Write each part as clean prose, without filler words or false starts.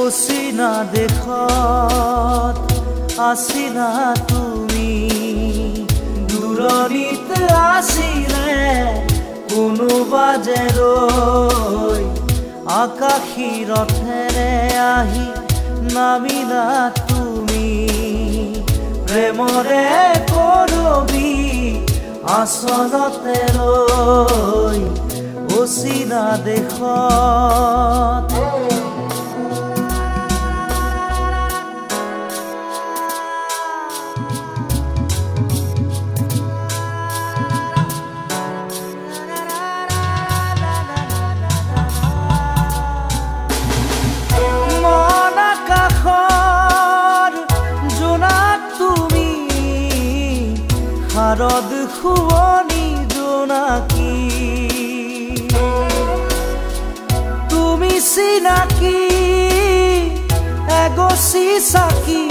অচিনা দেশত আছিলা তুমি দূৰণিত আছিলে কোনোবা যে ৰৈ আকাশী ৰথেৰে আহি নামিলা তুমি প্ৰেমৰে কৰবি আচলতে ৰৈ অচিনা দেশত শাৰদ শুৱনি জোনাকী তুমি চিনাকি এগছি চাকি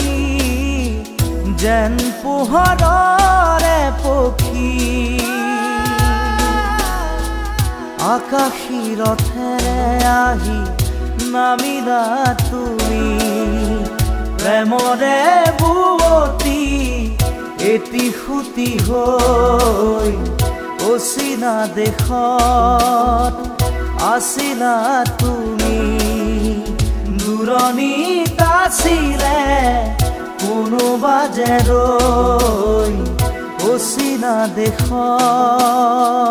যেন পোহৰৰে পক্ষী আকাশী ৰথেৰে আহি নামিলা তুমি প্ৰেমৰে বুৱতী এটি সুতি হৈ অচিনা দেশত আছিলা তুমি দূৰণিত আছিলে কোনোবা যে ৰৈ অচিনা দেশত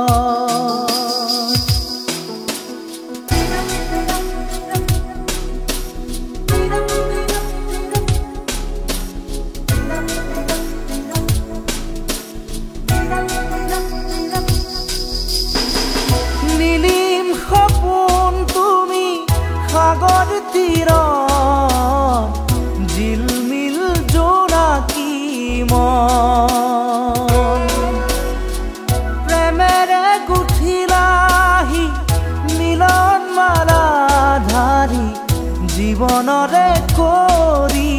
সাগৰ তীৰত জিলমিল জোনাকী মন প্ৰেমেৰে গুঠিলাহি মিলন মালা ধাৰি জীৱনৰে কৰি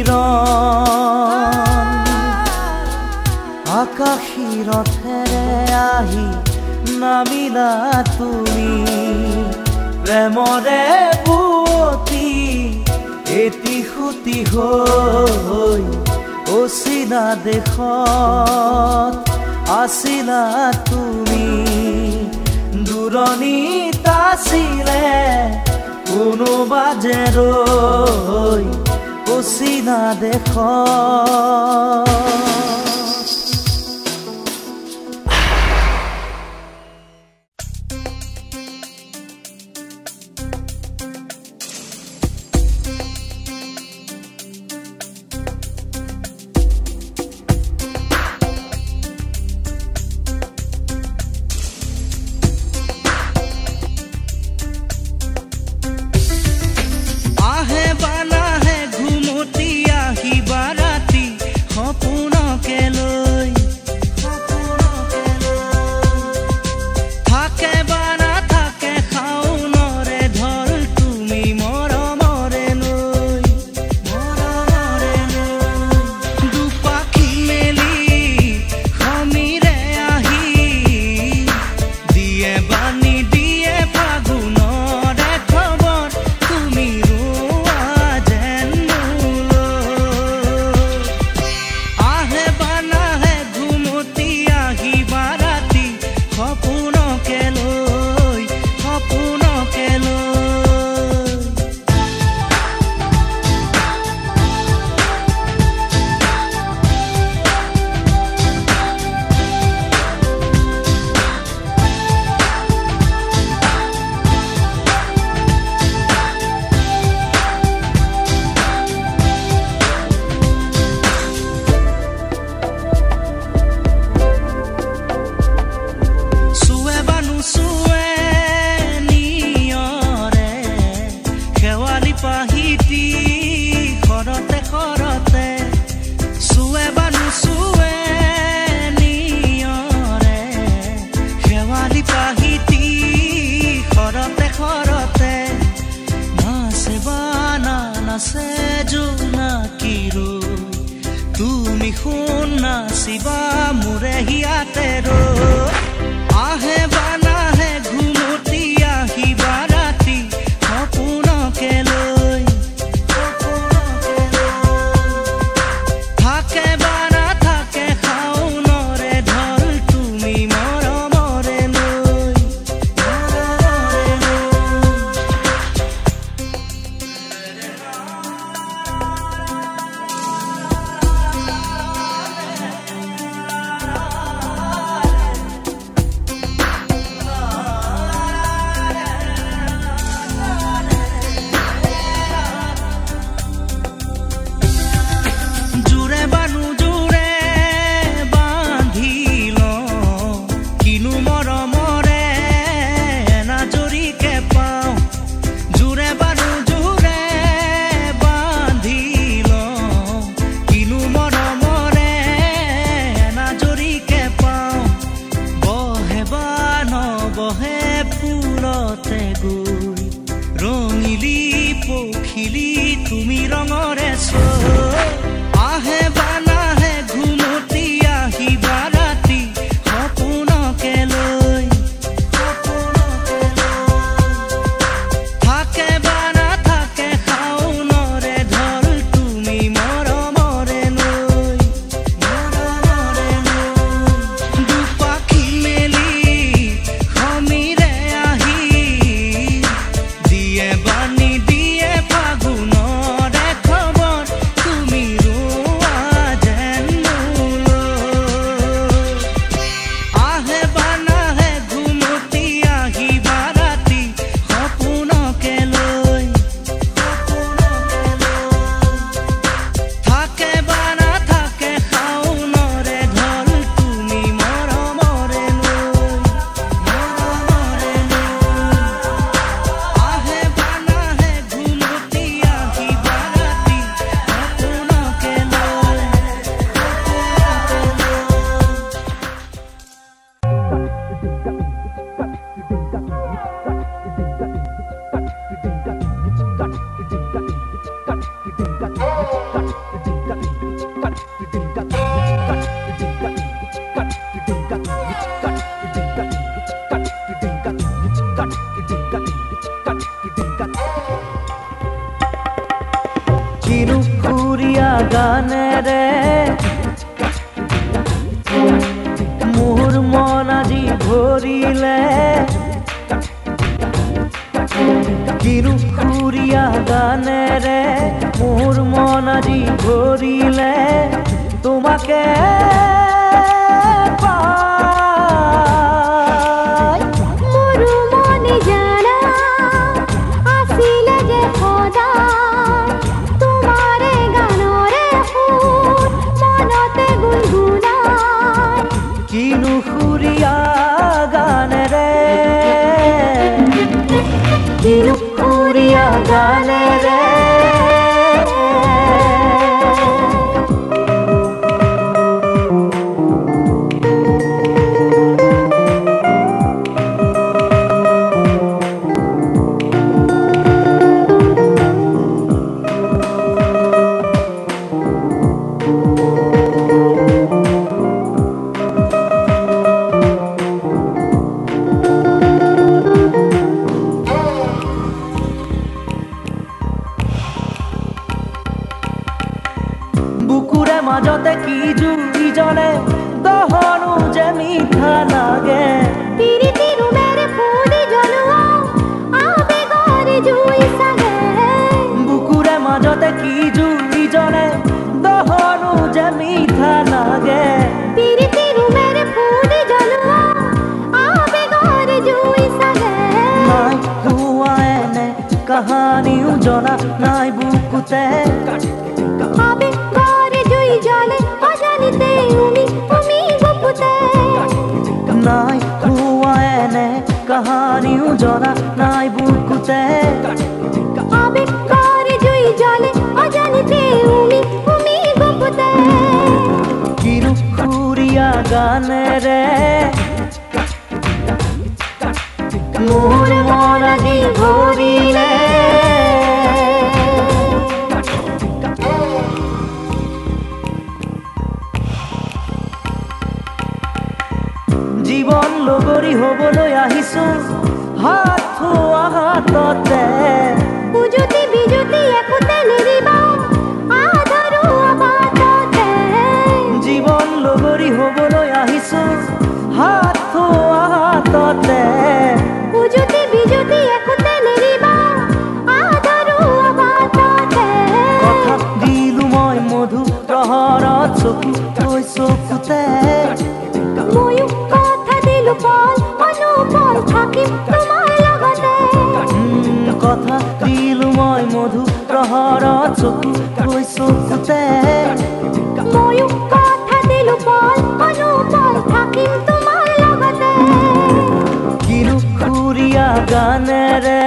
ৰণ আকাশী ৰথেৰে আহি নামিলা তুমি প্ৰেমৰে বুৱতী এটি সুতি হৈ অচিনা দেশত আছিলা তুমি দূৰণিত আছিলে কোনোবা যে ৰৈ অচিনা দেশত শিৱা মোৰে হিয়াতে ৰ আহে বানাহে ঘুমতি আহিবা ৰাতি সপোনকে লৈ পখিলি তুমি ৰঙৰে আহে বানাহে ঘুমতি আহিবা ৰাতি সপোনকে লৈ থাকে বানা থাকে শাওনৰে ঢল তুমি মৰমৰে লৈ দুপাখি মেলি সমীৰে আহি দিয়ে বাণী দিয়ে ফাগুনৰে খবৰ তুমি ৰোৱা যেন আহে বানাহে ঘুমতি আহিবা ৰাতি সপোনকে লৈ থাকে বানা থাকে শাওনৰে ঢল তুমি মৰমৰে লৈ আহে বানাহে ঘুমতি আহিবা ৰাতি সপোনকে লৈ কিনুকুৰিয়া গানেৰে মোৰ মন আজি ভৰিলে কিনুকুৰিয়া গানেৰে মোৰ মন আজি ভৰিলে তোমাকে পাই মোৰো মনে জানা আছিলে যে সদায় তোমাৰে গানৰে সুৰ মনতে গুণগুণাই কিনুকুৰিয়া গানেৰে কিনুকুৰিয়া গানেৰে বুকুৰে মাজতে কি জুই জ্বলে দহনো যে মিঠা লাগে পিৰিতি ৰুমেৰে ফুলি জ্বলোৱা আবেগৰে জুই চাগে বুকুৰে মাজতে কি জুই জ্বলে দহনো যে মিঠা লাগে পিৰিতি ৰুমেৰে ফুলি জ্বলোৱা আবেগৰে জুই চাগে নাই হোৱা এনে কাহানিও জনা নাই বুকুতে আবেগৰে জুই জ্বলে অজানিতে উমি গুপুতে নাই হোৱা এনে কাহানিও জনা নাই বুকুতে আবেগৰে জুই জ্বলে অজানিতে উমি গুপুতে কিনুকুৰিয়া গানেৰে মোৰ মন আজি ভৰিলে জীৱন লগৰী হ'বলৈ আহিছো হাত থোৱা হাততে উজুতি বিজুতি একোতে নেৰিবা আধৰু আবাটতে জীৱন লগৰী হ'বলৈ আহিছো হাত থোৱা হাততে উজুতি বিজুতি একোতে নেৰিবা আধৰু আবাটতে কথা দিলো মই মধু প্ৰহৰত চকু থৈ চকুতে ময়ো কথা দিলো পল অনুপল থাকিম তোমাৰ লগতে কথা দিলো মই মধু প্ৰহৰত চকু থৈ চকুতে ময়ো কথা দিলো পল অনুপল থাকিম তোমাৰ লগতে কিনুকুৰিয়া গানেৰে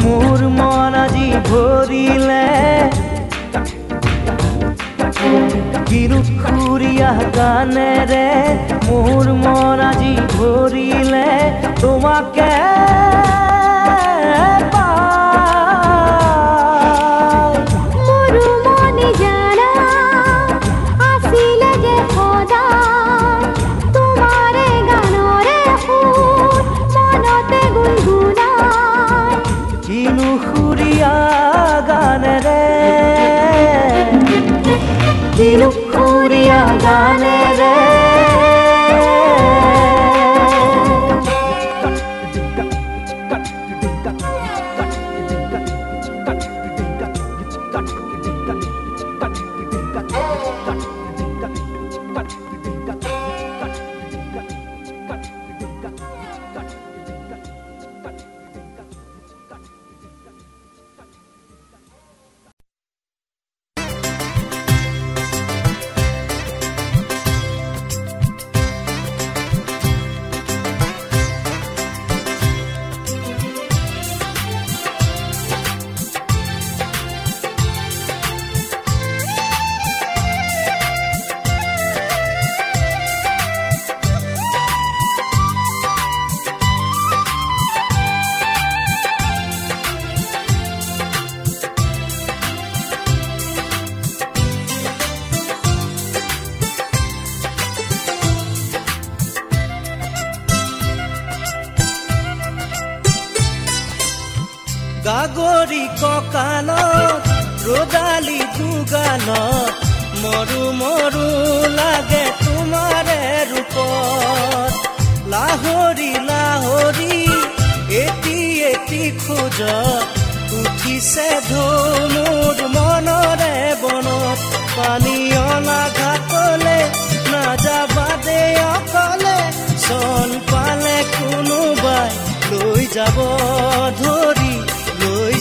মোৰ মন আজি ভৰিলে কিনুকুৰিয়া গানেৰে মোৰ মন আজি ভৰিলে তোমাকে লিখিলো সুৰীয়া গানেৰে গাগৰি ককালত ৰদালি দুগালত মৰু মৰু লাগে তোমাৰে ৰূপত লাহৰি লাহৰি এটি এটি খোজ উঠিছে ধুমুৰ মনৰে বনত পানী অনা ঘাটলে নাযাবা দে অকলে চন পালে কোনোবাই লৈ যাব ধৰি লৈ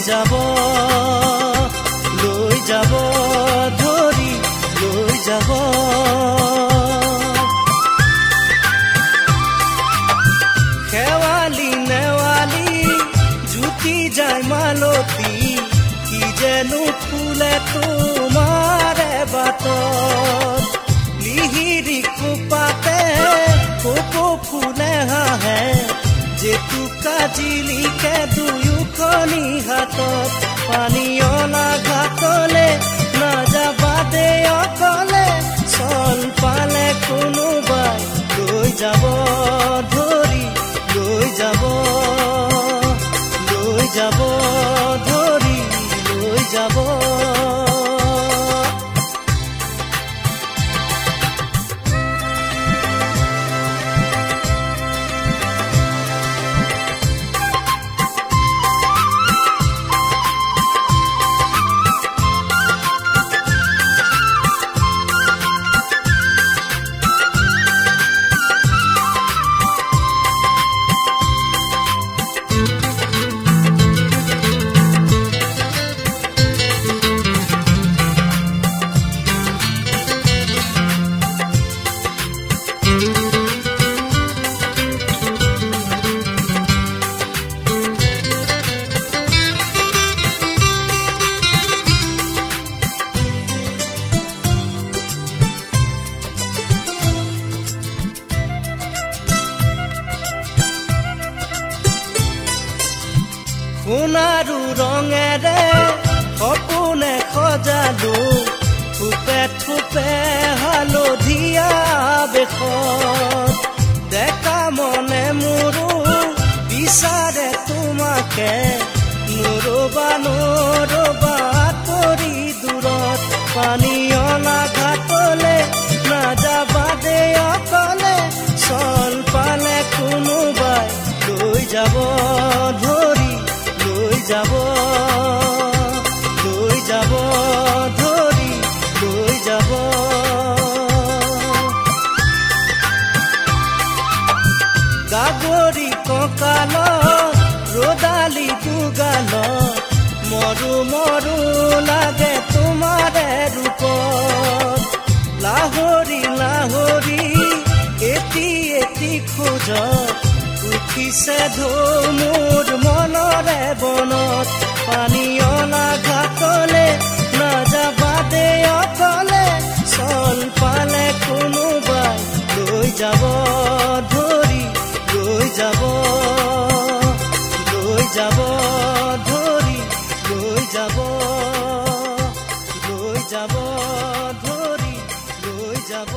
যাব ধৰি লৈ যাব খেৱালি নেৱালি জুতি যায় মালতী কি যেনো ফুলে তোমাৰে বাটত লিহিৰি কোপাতে কোকো ফুলে হাঁহে জেতুকা জিলিকে দুয়োখনি হাতত পানী অনা ঘাটলে নাযাবা দে অকলে চল পালে কোনোবাই লৈ যাব ধৰি লৈ যাব ধৰি লৈ যাব সোণাৰু ৰঙেৰে সপোনে সজালো থোপে থোপে হালধীয়া বেশত ডেকা মনে মোৰো বিচাৰে তোমাকে নৰবা তৰি দূৰত পানী অনা ঘাটলে নাযাবা দে অকলে চল পালে কোনোবাই লৈ যাব ধৰি লৈ যাব ধৰি লৈ যাব গাগৰি কঁকালত ৰদালি দুগালত মৰু মৰু লাগে তোমাৰে ৰূপত লাহৰি লাহৰি এটি এটি খোজ উঠিছে ধুমুৰ মনৰে বনত পানী অনা ঘাটলে নাযাবা দে অকলে চল পালে কোনোবাই লৈ যাব ধৰি লৈ যাব ধৰি লৈ যাব ধৰি লৈ যাব ধৰি লৈ যাব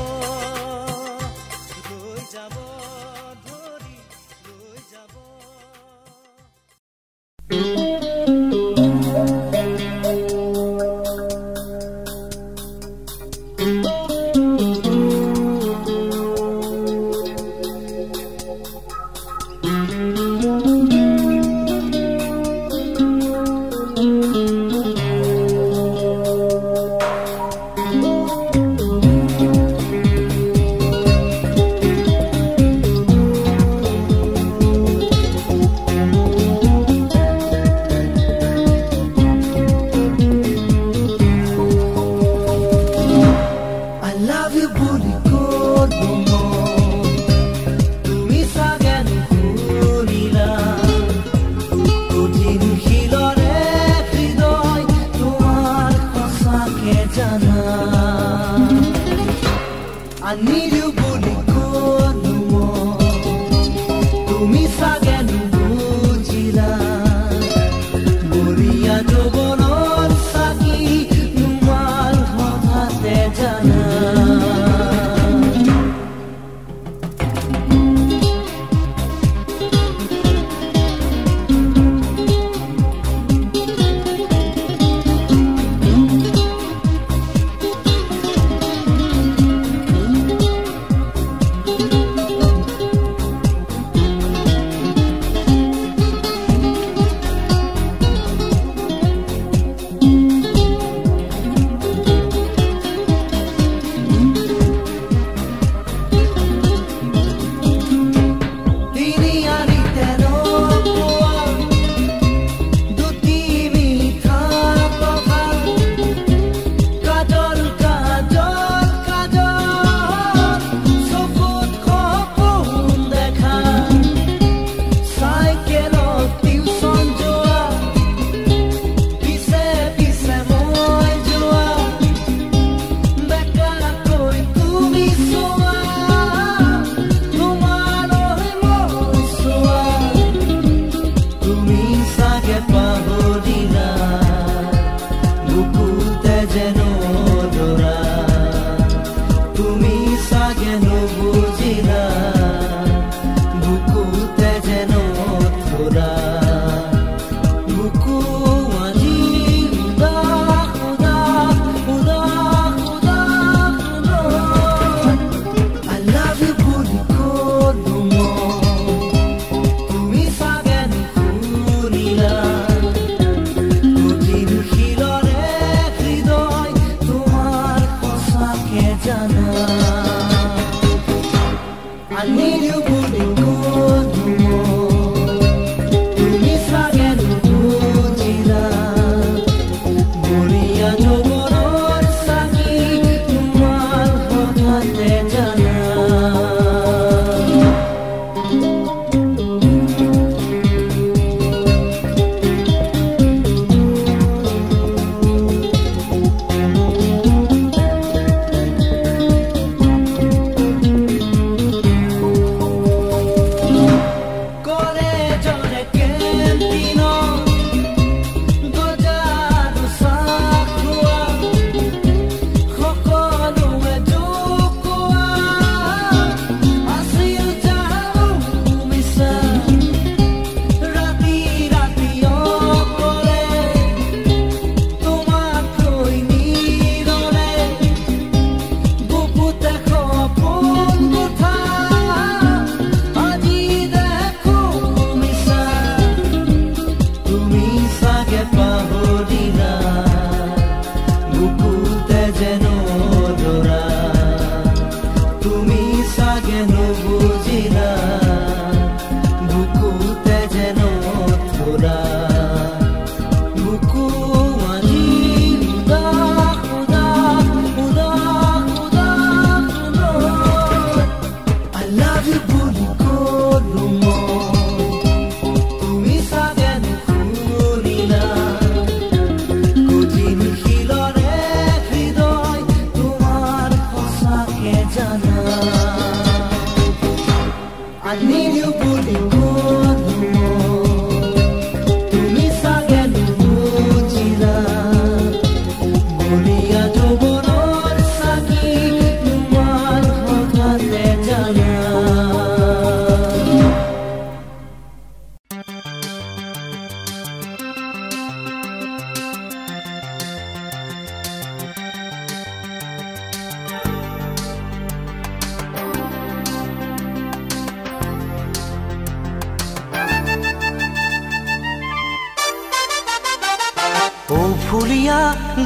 ফুলিয়া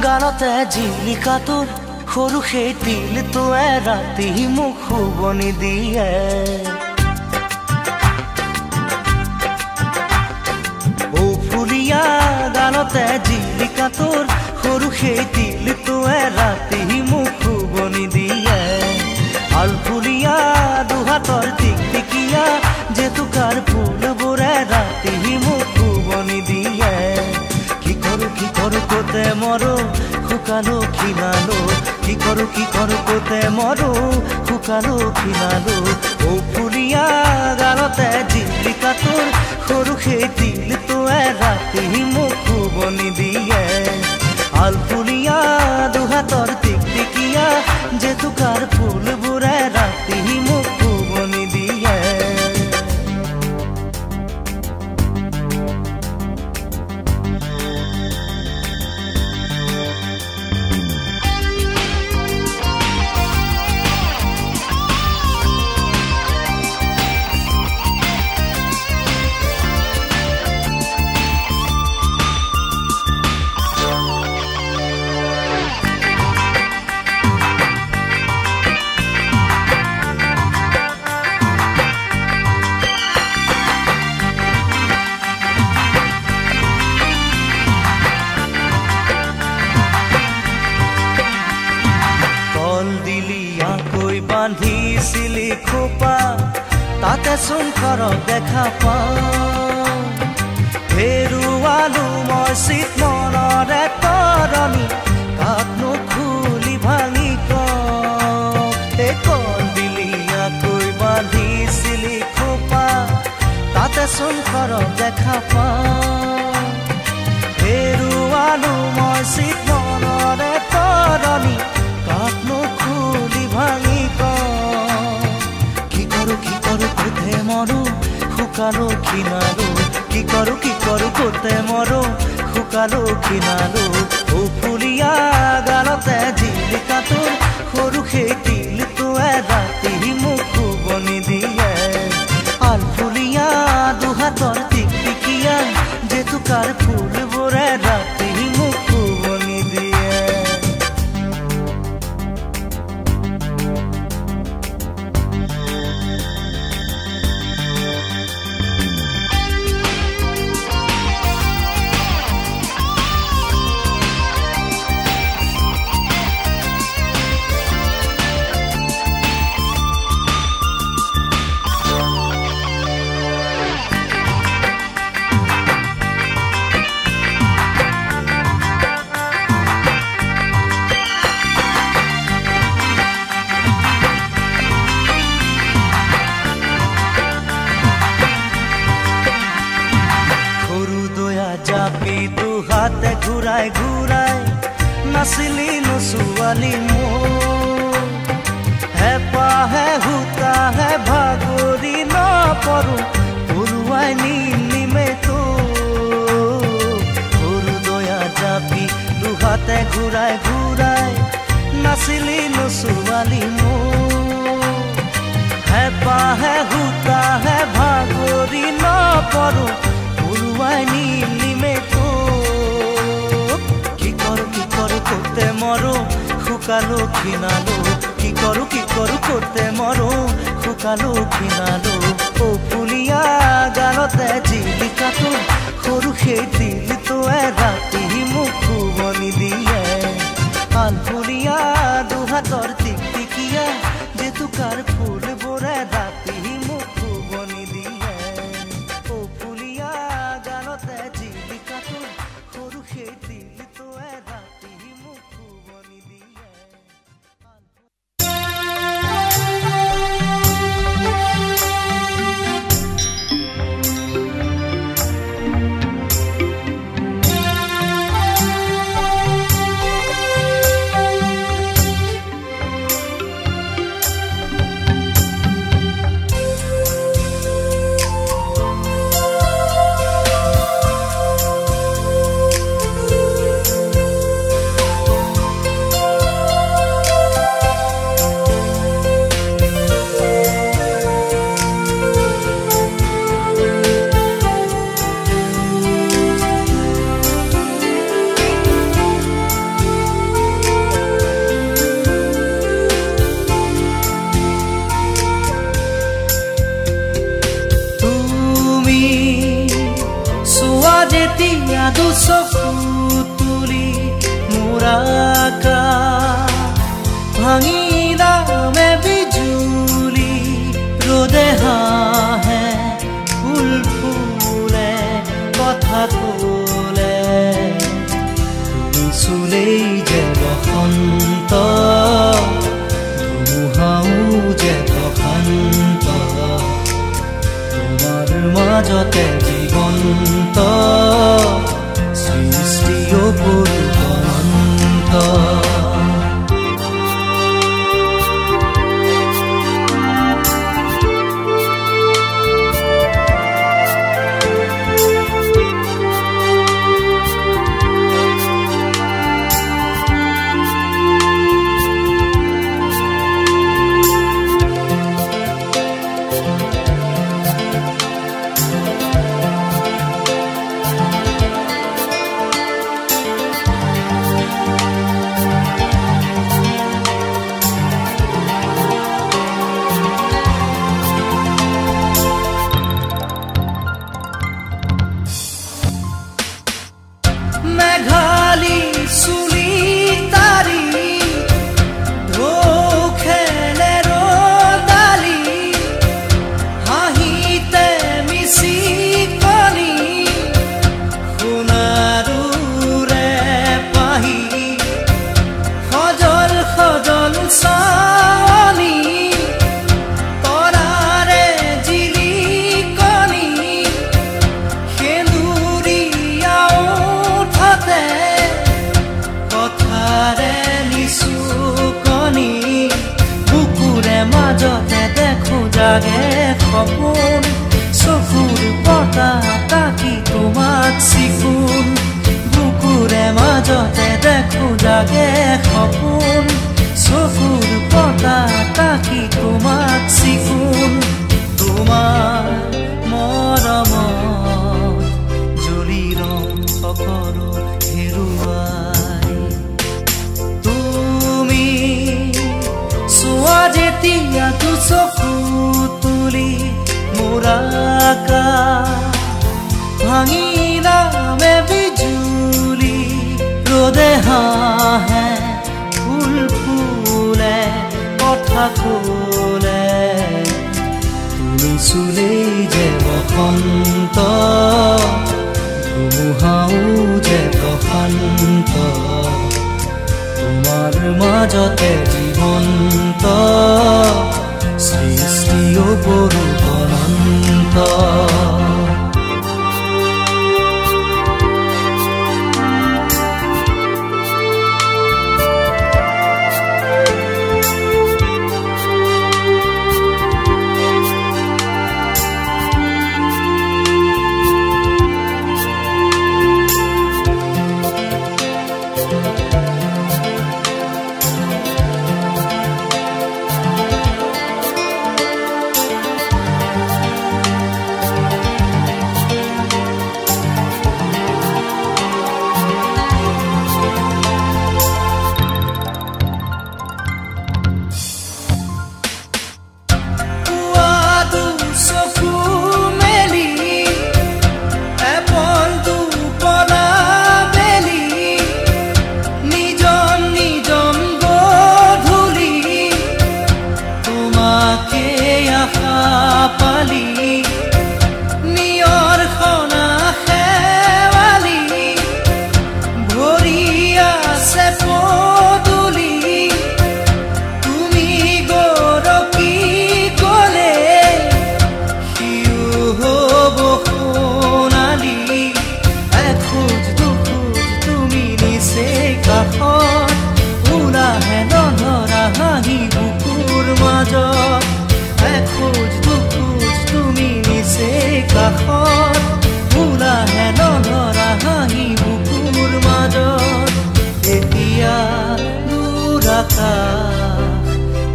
গানতে জিলিকা তোৰ সৰু সেই তিলটোৱে ৰাতি মোক শুবনি দিয়ে ও ফুলিয়া গানতে জিলিকা তোৰ সৰু সেই তিলটোৱে ৰাতি মোক শুবনি দিয়ে আলফুলিয়া দুহাতৰ টিকটিকিয়া জেতুকাৰ ফুলবোৰে ৰাতি মোক শুবনি দিয়ে কি কৰো কোতে মৰো শুকালো খিনালো কি কৰো কোতে মৰো শুকালো খিনালো ও ফুলিয়া গালতে জিলিকা তোৰ সৰু সেই তিলটোৱে ৰাতি মোক শুবনি দিয়ে আলফুলিয়া দুহাতৰ টিকটিকিয়া জেতুকাৰ ফুলবোৰে ৰাতি মোক শুবনি দিয়ে বান্ধিছিলি খোপা তাতে চোন ঘৰত দেখা পাওঁ হেৰুৱালো মই চিত মনৰে তৰণি কাকনো খুলি ভাঙি কল দিলি আকৈ বান্ধিছিলি খোপা তাতে চোন ঘৰত দেখা পাওঁ হেৰুৱালো মই চিত মনৰে তৰণি কাকনো খুলি ভাঙি কি কৰো কোতে মৰো শুকালো খিনালো কি কৰো কোতে মৰো শুকালো খিনালো ও ফুলিয়া গালতে জিলিকা তোৰ সৰু সেই তিলটোৱে ৰাতি মোক শুবনি দিয়ে আলফুলিয়া দুহাতৰ টিকটিকিয়া জেতুকাৰ ফুলবোৰে ৰাতি মোক শুবনি দিয়ে হাতে ঘূৰাই ঘূৰাই নাচিলি নচুৱালি মোৰ হেপাহে হুতাহে ভাগৰি নপৰো পৰুৱাই নিমে তো সৰু দয়া জাপি দুহাতে ঘূৰাই ঘূৰাই নাচিলি নচুৱালি মোৰ হেপাহে হুতাহে ভাগৰি নপৰো পৰুৱাই নিমে তো কোতে মৰো শুকালো খিনালো কি কৰো কোতে মৰো শুকালো খিনালো ও ফুলিয়া গালতে জিলিকা তোৰ সৰু সেই তিলটোৱে ৰাতি মোক শুবনি দিয়ে আলফুলিয়া দুহাতৰ টিকটিকিয়া জেতুকাৰ ফুলবোৰে ৰাতি মোক শুবনি দিয়ে ও ফুলিয়া গালতে জিলিকা তোৰ সৰু সেই তিলটোৱে ৰাতি যেতিয়া দুচকু তুলি মোৰ আকাশ ভাঙি নামে বিজুলি ৰ'দে হাঁহে ফুল ফুলে কথা ক'লে তুমি চুলেই যে বসন্ত ধুমুহাও যে প্ৰশান্ত তোমাৰ মাজতে জীৱন্ত সৃষ্টি অপূৰ্বন্ত মেঘালী চুলি তাৰি ঢৌ খেলে ৰ'দালি হাঁহিতে মিচিকনি সোণাৰুৰে পাহি সজল সজল চাৱনি তৰাৰে জিলিকনি সেন্দুৰীয়াও কথাৰে নিচুকনি বুকুৰে মাজতে দেখো জাগে সপোন চকুৰ পতা তাকি তোমাক চিকুণ বুকুৰে মাজতে দেখো জাগে সপোন চকুৰ পতা তাকি তোমাক চিকুণ তোমাৰ মৰমত জ্বলি ৰং সকলো হেৰুৱাই তুমি চোৱা যেতিয়া দুচকু তুলি মোৰ আকাশ ভাঙি নামে বিজুলি ৰ'দে হাঁহে ফুল ফুলে কথা ক'লে তুমি চুলেই যে বসন্ত ধুমুহাও যে প্ৰশান্ত তোমাৰ মাজতে জীৱন্ত সৃষ্টি অপূৰ্বন্ত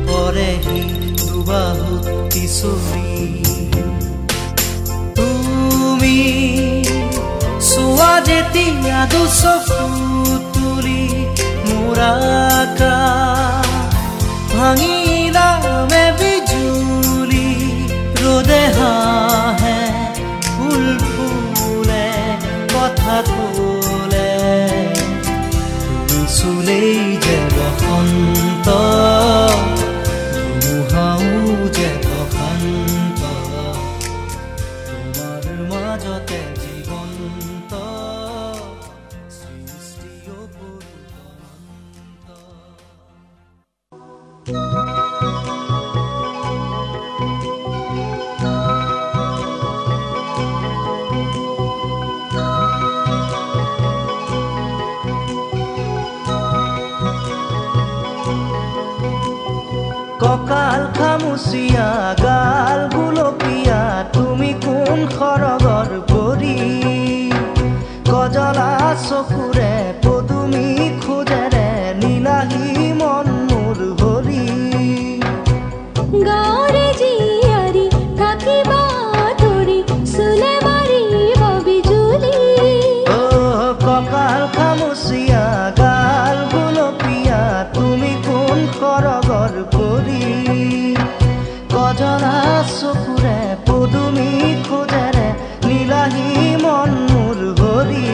পৰেহি দুবাহুত কিশোৰী তুমি চোৱা যেতিয়া দুচকু তুলি মোৰ আকাশ ভাঙি নামে বিজুলি ৰ'দে হাঁহে ফুল ফুলে কথা কলে তুমি চুলেই যে বসন্ত ধুমুহাও যে প্ৰশান্ত তোমাৰ মাজতে জীৱন্ত সৃষ্টিও পুৰুষন্ত ককাল খামুচিয়া গাল গুলপীয়া তুমি কোন খৰগৰ পৰি কজলা চকুৰে পদুমি খোজেৰে নীলাহী মন মোৰ হৰি গাঁৱৰে জীয়াৰী থাকিবা তৰি চুলে মাৰিব বিজুলি ককাল খামুচিয়া গাল গুলপীয়া তুমি কোন খৰগৰ পৰি কজলা চকুৰে পদুমি খোজেৰে নীলাহী মন মোৰ হৰি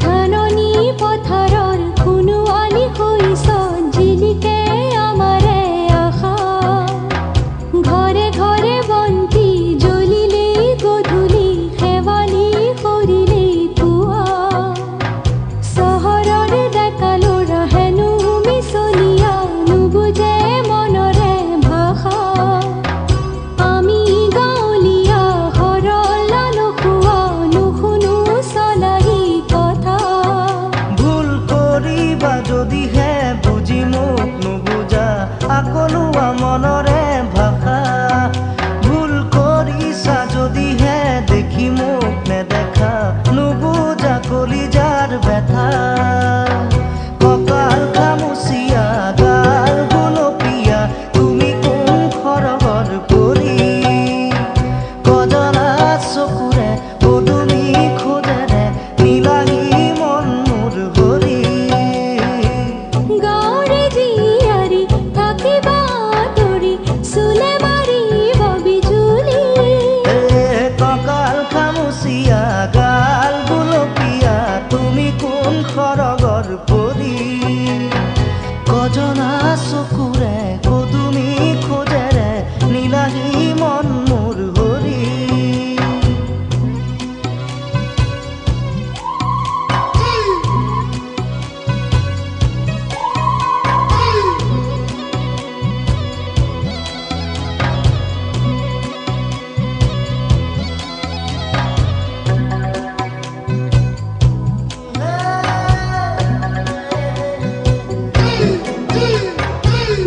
ধাননি পথাৰৰ সোণোৱালী শৈশৱ জিলিকে আমাৰে আশা ঘৰে ঘৰে বন্তি জ্বলিলেই গধূলি শেৱালি সৰিলেই পুৱা চহৰৰ ডেকা ল'ৰা হেনো মিছলীয়া নুবুজে মনৰে ভাষা আমি গাঁৱলীয়া সৰলা নোখোৱা নুশুনো চলাহী কথা ভুল কৰিবা যদিহে বুজি মোক নুবুজা আকলুৱা মনৰে ভাষা ভুল কৰিছা যদিহে দেখি মোক নেদেখা নুবুজা কলিজাৰ ব্যথা ককাল খামুচিয়া গাল গুলপীয়া তুমি কোন খৰগৰ পৰি কজলা চকুৰে পদুমি খোজেৰে নীলাহী মন মোৰ হৰি গাঁৱৰে জীয়াৰী থাকিবা তৰি চুলে মাৰিব বিজুলি ককাল খামুচিয়া গাল গুলপীয়া তুমি কোন খৰগৰ পৰি কজলা চকুৰে পদুমি খোজেৰে নীলাহী মন মোৰ হৰি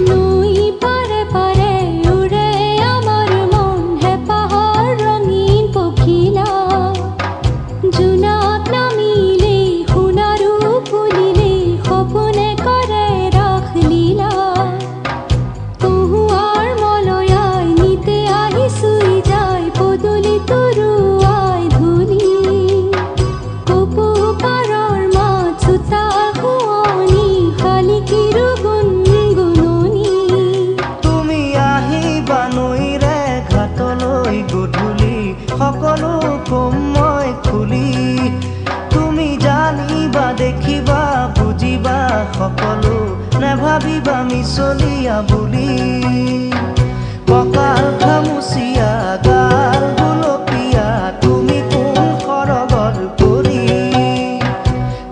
নৈ পাৰে পাৰে উৰে আমাৰ মন হেঁপাহৰ ৰঙীন পখিলা জোনাক নামিলে সোণাৰু ফুলিলে সপোনে কৰে ৰাসলীলা কহুৱাৰ মলয়াই নিতে আহি চুই যায় পদূলি তৰুৱাই ধূলি কপৌ পাৰৰ মাত চোতাল শুৱনি শালিকীৰো গুণগুণনি তুমি আহিবা নৈৰে ঘাটলৈ গধূলি সকলো কম মই খুলি তুমি জানিবা দেখিবা বুজিবা সকলো নেভাবিবা মিছলীয়া বুলি ককাল খামুচিয়া গাল গুলপীয়া তুমি কোন খৰগৰ পৰি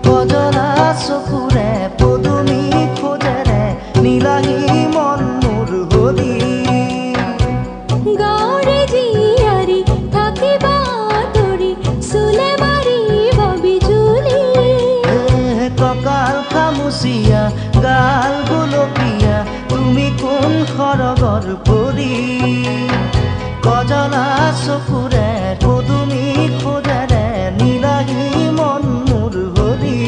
কজলা চকুৰে পদুমি খোজেৰে নীলাহী মন মোৰ হৰি গাঁৱৰে জীয়াৰী থাকিবা তৰি চুলে মাৰিব বিজুলি ককাল খামুচিয়া গাল গুলপীয়া তুমি কোন খৰগৰ পৰি কজলা চকুৰে পদুমি খোজেৰে নীলাহী মন মোৰ হৰি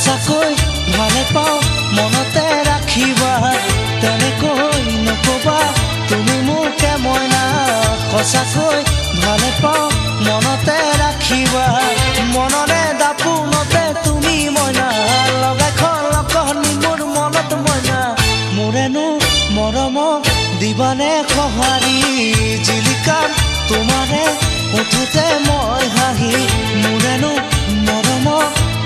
সঁচাকৈ ভালে পাওঁ মনতে ৰাখিবা তেনেকৈ নকবা তুমি মোকে মইনা সঁচাকৈ ভালে পাওঁ মনতে ৰাখিবা মনৰে দাপোনতে তুমি মইনা লগাই খলকনি মোৰ মনত মইনা মোৰেনো মৰম দিবানে সঁহাৰি জিলিকাম তোমাৰে উঠোতে মই হাঁহি মোৰেনো মৰম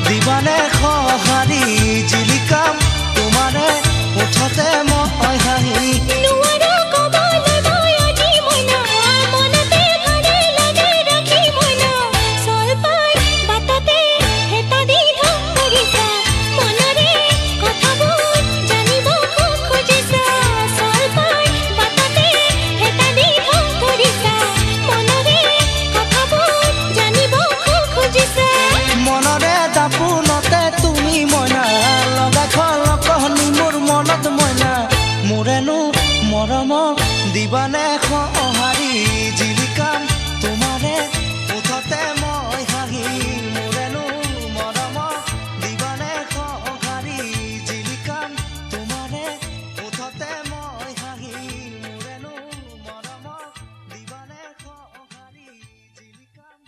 দিবানে সঁহাৰি জিলিকাম তোমাৰে উঠোতে মই হাঁহি দিবানে সঁহাৰি জিলিকাম তোমাৰে উঠতে মই হাঁহি মোৰেনো মৰম দিবানে সঁহাৰি জিলিকাম তোমাৰে উঠতে মই হাঁহি মোৰেনো মৰম দিবানে সঁহাৰি জিলিকাম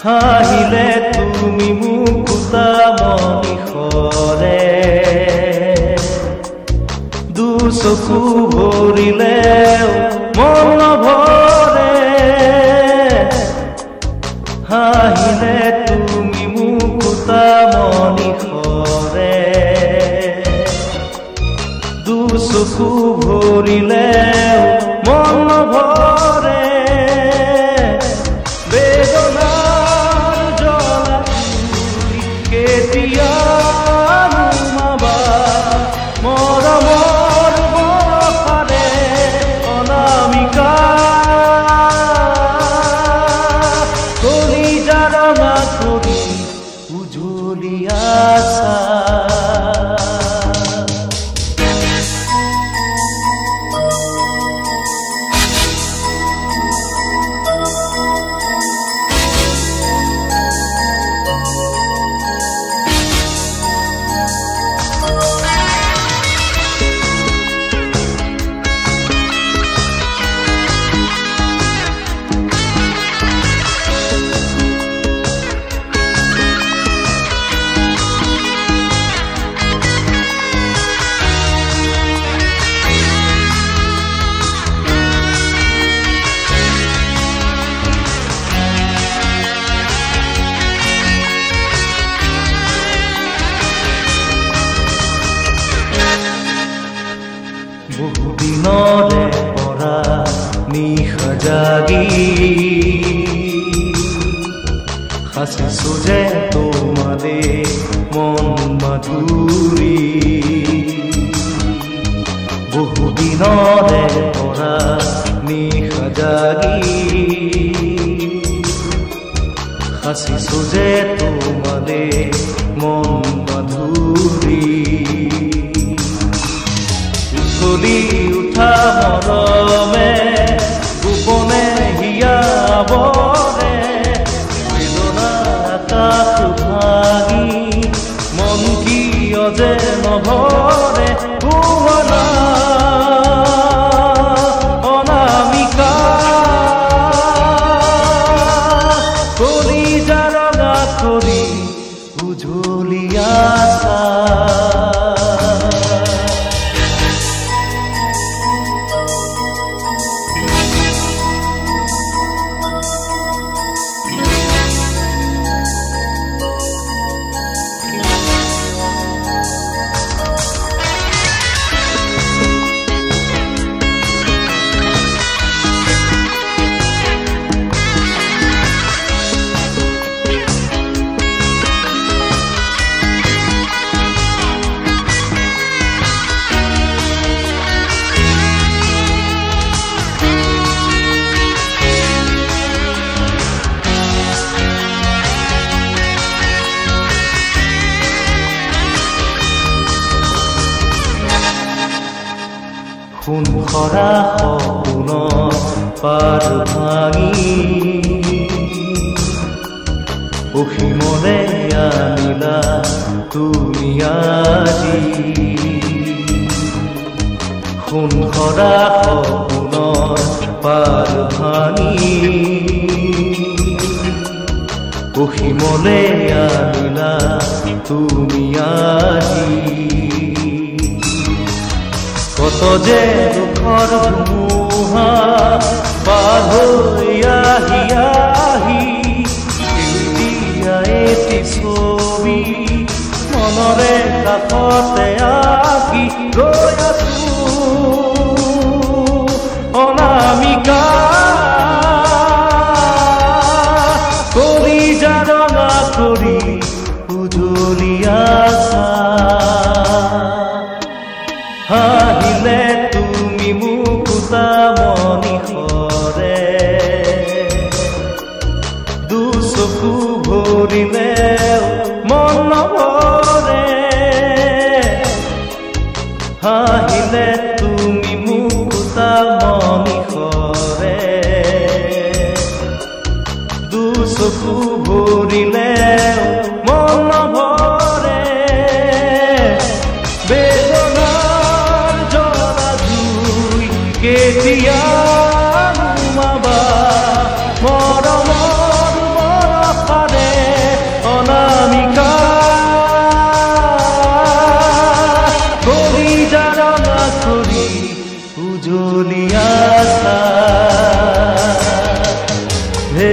হাহিলে তুমি মুকুতা মনিষৰে দুচকু ভৰিলে মন নভৰে হাহিলে তুমি মুকুতা মনিষৰে দুচকু ভৰিলে মন নভৰে বেদনা বহুদিনৰে পৰা নিশা জাগি সাঁচিছো যে তোমাৰে মন মাধুৰী বহুদিনৰে পৰা নিশা জাগি সাঁচিছো যে তোমাৰে মন মাধুৰী চলি উঠা মৰমে গোপনে হিয়াবৰে বেদনা আকাশ ভাঙি মন কিয় যে নভৰে ভুৱনা অনামিকা কলিজা ৰঙা কৰি উজলি আছা খৰা সপোনৰ পাৰ ভাঙি অসীমলে আনিলা তুমি আজি সোণ খৰা সপোনৰ পাৰ ভাঙি অসীমলে আনিলা তুমি আজি কত যে দুখৰ ধুমুহা পাৰ হৈ আহি আহি এটি ছবি মনৰে কাষতে আঁকি ৰৈ আছো অনামিকা কলিজা ৰঙা কৰি উজলি আছা হাঁহিলে তুমি মুকুতা মনিষৰে দুচকু ভৰিলে মন নভৰে হাঁহিলে তুমি মুকুতা মনিষৰে দুচকু ভৰিলে মন নভৰে বেদনাৰ জ্বলা জুই কেতিয়া নুমাবা মৰমৰ বৰষাৰে অনামিকা কলিজা ৰঙা কৰি উজলি আছা হে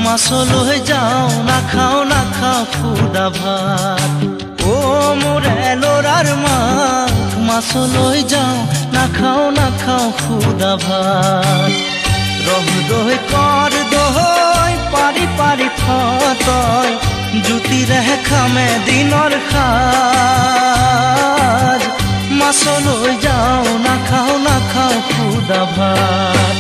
মাছলৈ যাওঁ নাখাওঁ খুদা ভাত ও মোৰে ল'ৰাৰ মাক মাছলৈ যাওঁ নাখাওঁ খুদা ভাত ৰহ দৈ কৰ দৈ পাৰি পাৰি ফতয় জুতিৰে খামে দিনৰ সাজ মাছলৈ যাওঁ নাখাওঁ খুদা ভাত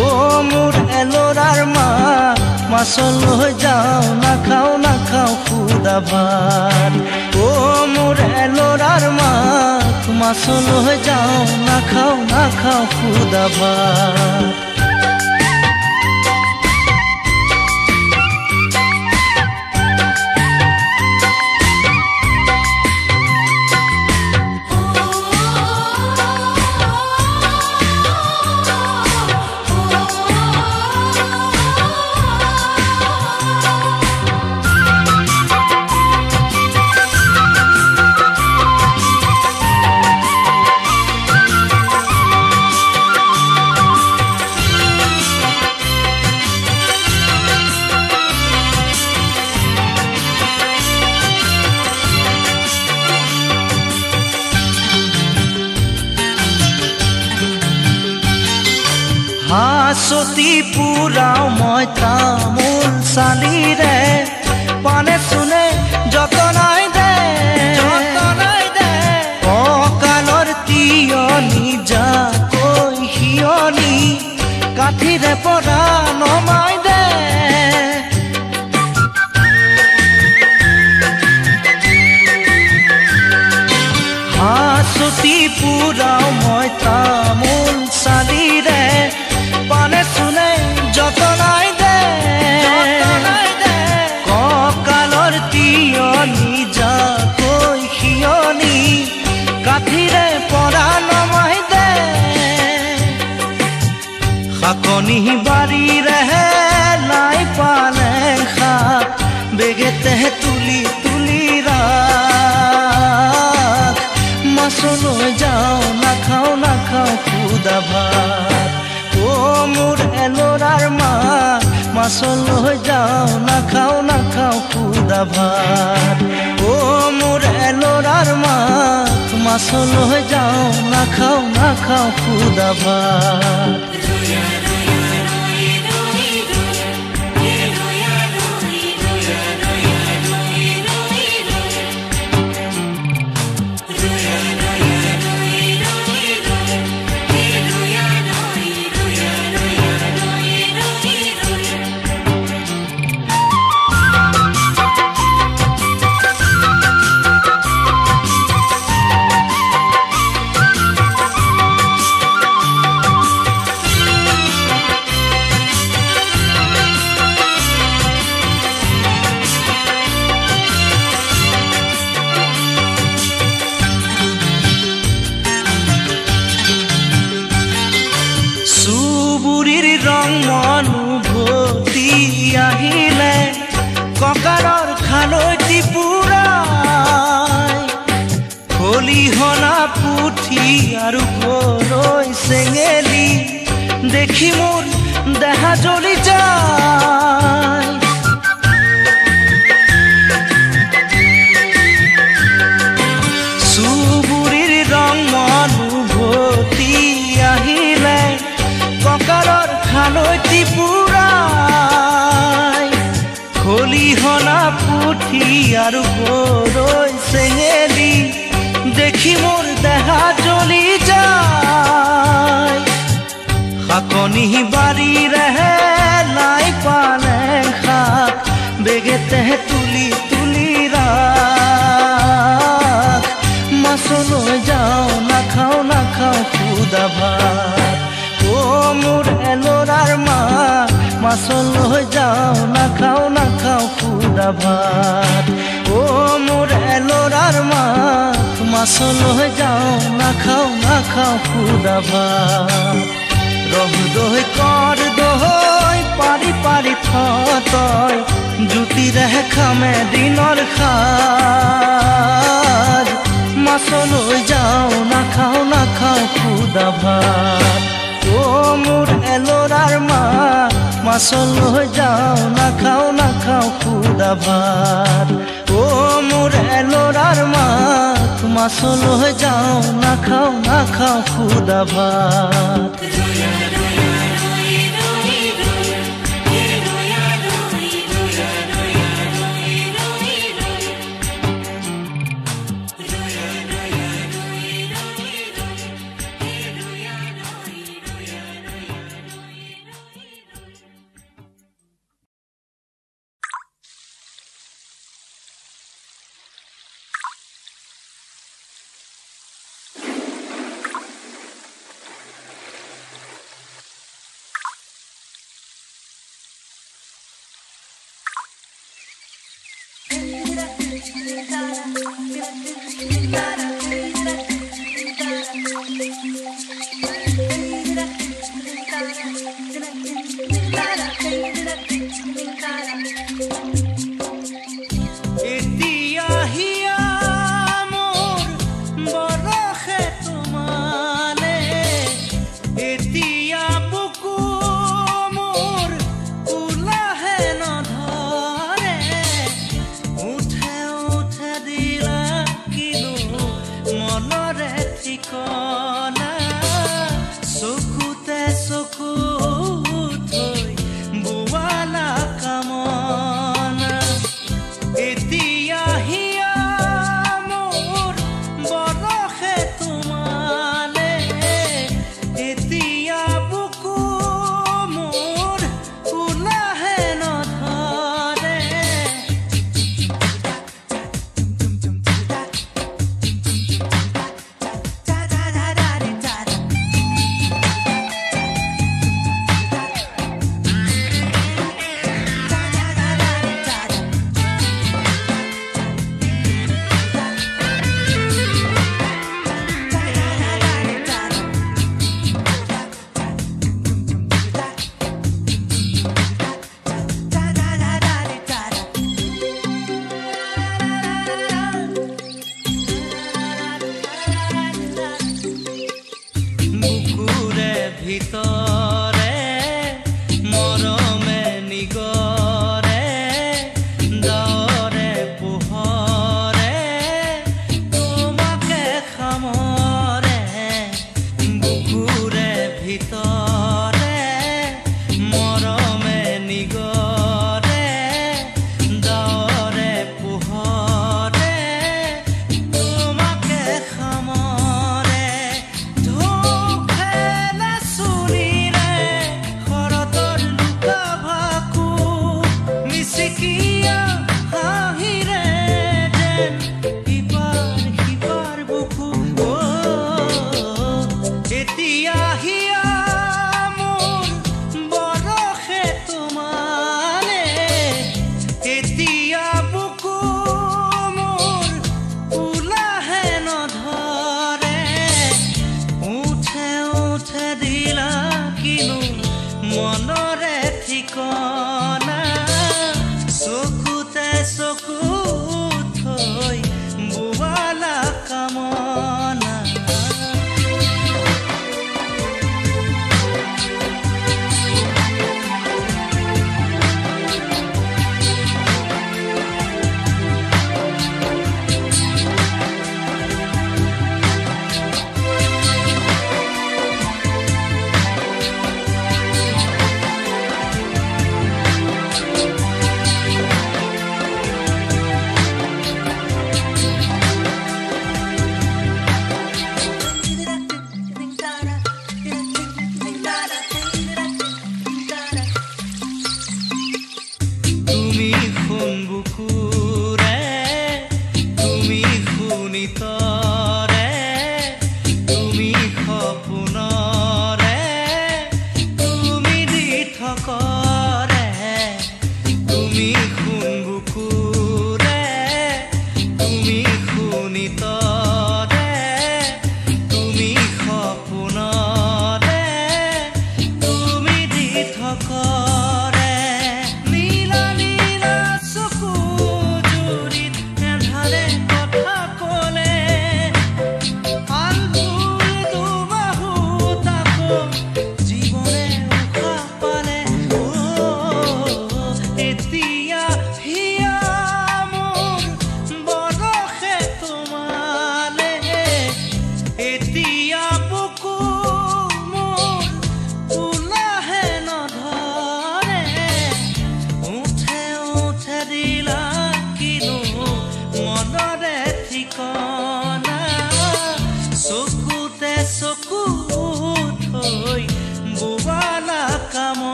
ও মোৰে ল'ৰাৰ মাক মাছলৈ যাওঁ নাখাওঁ খুদা ভাত ও মোৰে ল'ৰাৰ মাক মাছলৈ যাওঁ নাখাওঁ খুদা ভাত হাঁচতি পুৰাও মই তামোল চালিৰে পানে চুনে যতনাই দে অকালৰ তিয়নি যা হিয়নি কাঠিৰে পৰা নমাই দে হাঁচতি পুৰাও মই তামোল চালিৰে পানে চুনে যতনাই দে কঁকালৰ তিয়নি যাকৈ হিয়নি কাঠিৰে পৰা নমাই দে শাকনি বাৰীৰেহে নাই পালেং শাক বেগেতে তুলি তুলি ৰাখ মাছলৈ যাওঁ নাখাওঁ নাখাওঁ খুদা ভাত অ' মোৰ এলৰাৰ মাক মাছলৈ যাওঁ নাখাওঁ নাখাওঁ খুদা ভাত অ' মোৰ এলৰাৰ মাক মাছলৈ যাওঁ নাখাওঁ নাখাওঁ খুদা ভাত আহিলে ককাৰৰ খালৈটি পুৰাই খলিহনা পুঠি আৰু গৰৈ চেঙেলি দেখি মোৰ দেহা জ্বলি যায় চুবুৰীৰ ৰং অনুভূতি আহিলে ককাৰৰ খালৈটি পুৰাই খলিহনা পুঠি আৰু গৰৈ চেঙেলি দেখি মোৰ দেহা জ্বলি যায় শাকনি বাৰীৰেহে নাই পালেং শাক বেগেতে তুলি তুলি ৰাখ মাছলৈ যাওঁ নাখাওঁ নাখাওঁ খুদা ভাত অ' মোৰ এলৰাৰ মাক মাছলৈ যাওঁ নাখাওঁ নাখাওঁ খুদা ভাত অ' মোৰ এলৰাৰ মাক মাছলৈ যাওঁ নাখাওঁ নাখাওঁ খুদা ভাত ৰহ দৈ কৰ দৈ পাৰি পাৰি তই জুতিৰে খামে দিনৰ সাজ মাছলৈ যাওঁ নাখাওঁ নাখাওঁ খুদা ভাত অ' মোৰ এলৰাৰ মাক মাছলৈ যাওঁ নাখাওঁ নাখাওঁ খুদা ভাত অ' মোৰ এলৰাৰ মাক মাছলৈ যাওঁ নাখাওঁ নাখাওঁ খুদা ভাত ঠিকনা মনৰে ঠিকনা চকুতে চকু থৈ বোৱালা কামনা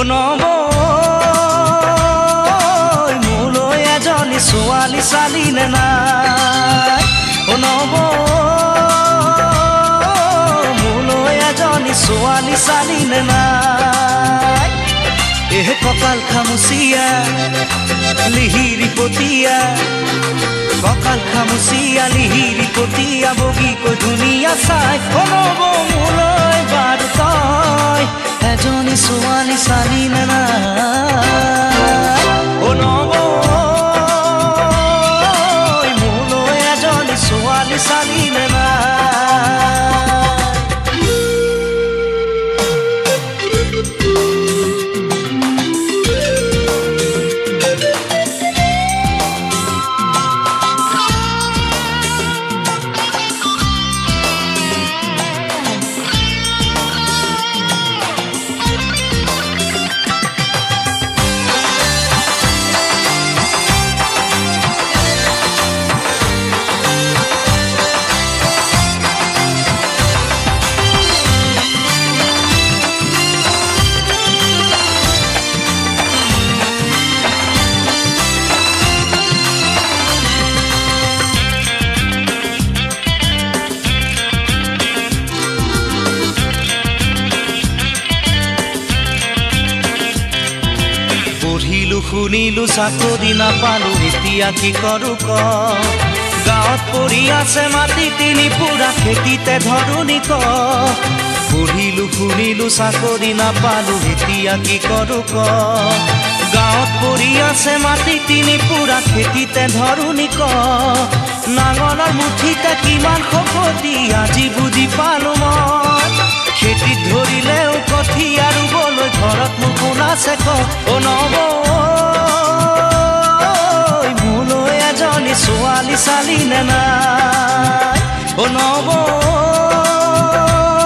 নবৈ মোলৈ এজনী ছোৱালী চালি নে নাই নবৈ মোলৈ এজনী ছোৱালী চালি নে নাই এহ কপাল খামুচিয়া লিহিৰি পতিয়া ককাল খামুচিয়া লিহিৰি পতিয়া বগীকৈ ধুনীয়া চাই নব মোলৈ বাৰু তই এজনী ছোৱালী চালি নে নাই নবৈ মোলৈ এজনী ছোৱালী চালি নে নাই শুনিলো চাকৰি নাপালো এতিয়া কি কৰো ক গাঁৱত পৰি আছে মাটি তিনি পুৰা খেতিতে ধৰুনি ক পঢ়িলো শুনিলো চাকৰি নাপালো এতিয়া কি কৰো ক গাঁৱত পৰি আছে মাটি তিনি পুৰা খেতিতে ধৰুনি ক নাঙলৰ মুঠিতে কিমান শকতি আজি বুজি পালো মই খেতিত ধৰিলেও কঠীয়া ৰুবলৈ ঘৰত মোৰ কোন আছে ক নবৈ মোলৈ এজনী ছোৱালী চালি নে নাই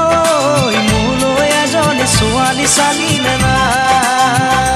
নবৈ মোলৈ এজনী ছোৱালী চালি নে নাই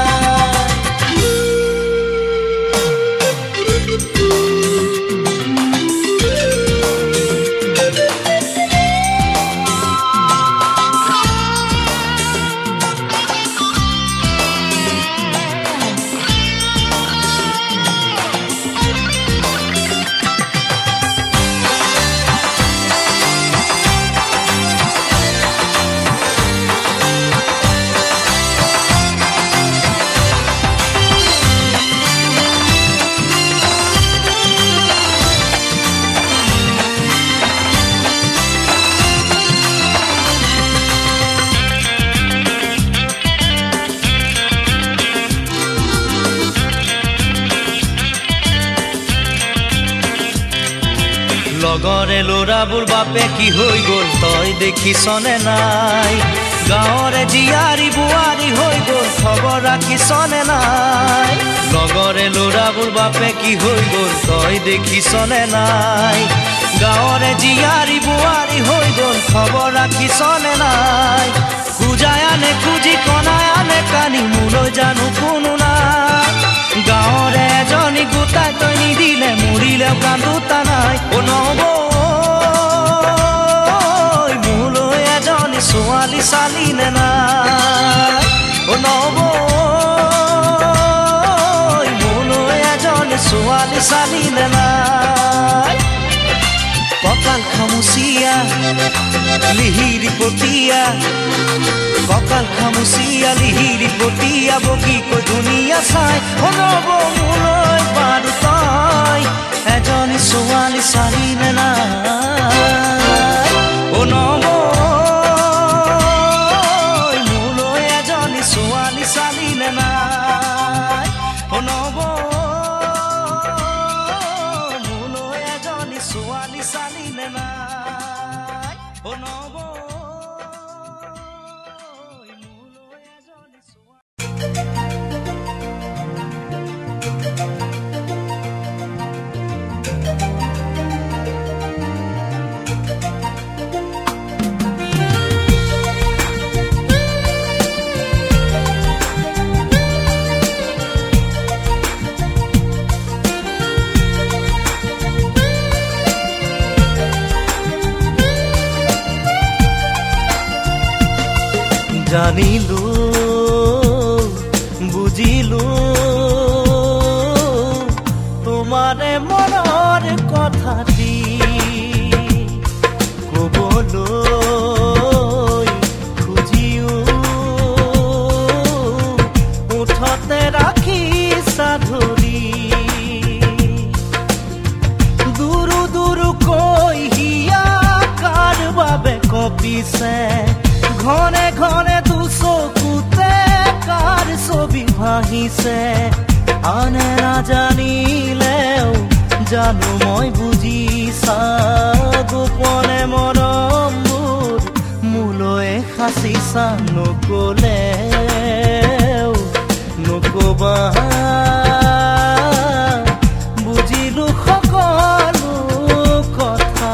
লগৰে ল'ৰাবোৰ বাপে কি হৈ গ'ল তই দেখিছনে নাই গাঁৱৰে জীয়াৰী বোৱাৰী হৈ গ'ল খবৰ ৰাখিছনে নাই লগৰে ল'ৰাবোৰ বাপে কি হৈ গ'ল তই দেখিছনে নাই গাঁৱৰে জীয়াৰী বোৱাৰী হৈ গ'ল খবৰ ৰাখিছনে নাই খুজাই আনে খুজি কনাই আনে কানি মোলৈ জানো কোনো নাই গাঁৱৰে এজনী গোটাই তই নিদিলে মৰিলেও কান্দোতা নাই নবৈ মোলৈ এজনী ছোৱালী চালি নে নাই নবৈ মোলৈ এজনী ছোৱালী চালি নে নাই ককাল খামুচিয়া লিহিৰি পতিয়া ককাল খামুচিয়া লিহিৰি পতিয়া বগীকৈ ধুনীয়া চাই নব মোলৈ বাৰু তই এজনী ছোৱালী চালি নে নাই নবৈ মোলৈ এজনী ছোৱালী চালি নে নাই নবৈ মোলৈ এজনী ছোৱালী চালি নে নাই নবৈ মোলৈ এজনী জানিলো কঁপিছে ঘনে ঘনে দুচকুতে কাৰ ছবি ভাহিছে আনে নাজানিলেও জানো মই বুজিছা গোপনে মৰমবোৰ মোলৈ সাঁচিছা নকলেও নকবা বুজিলো সকলো কথা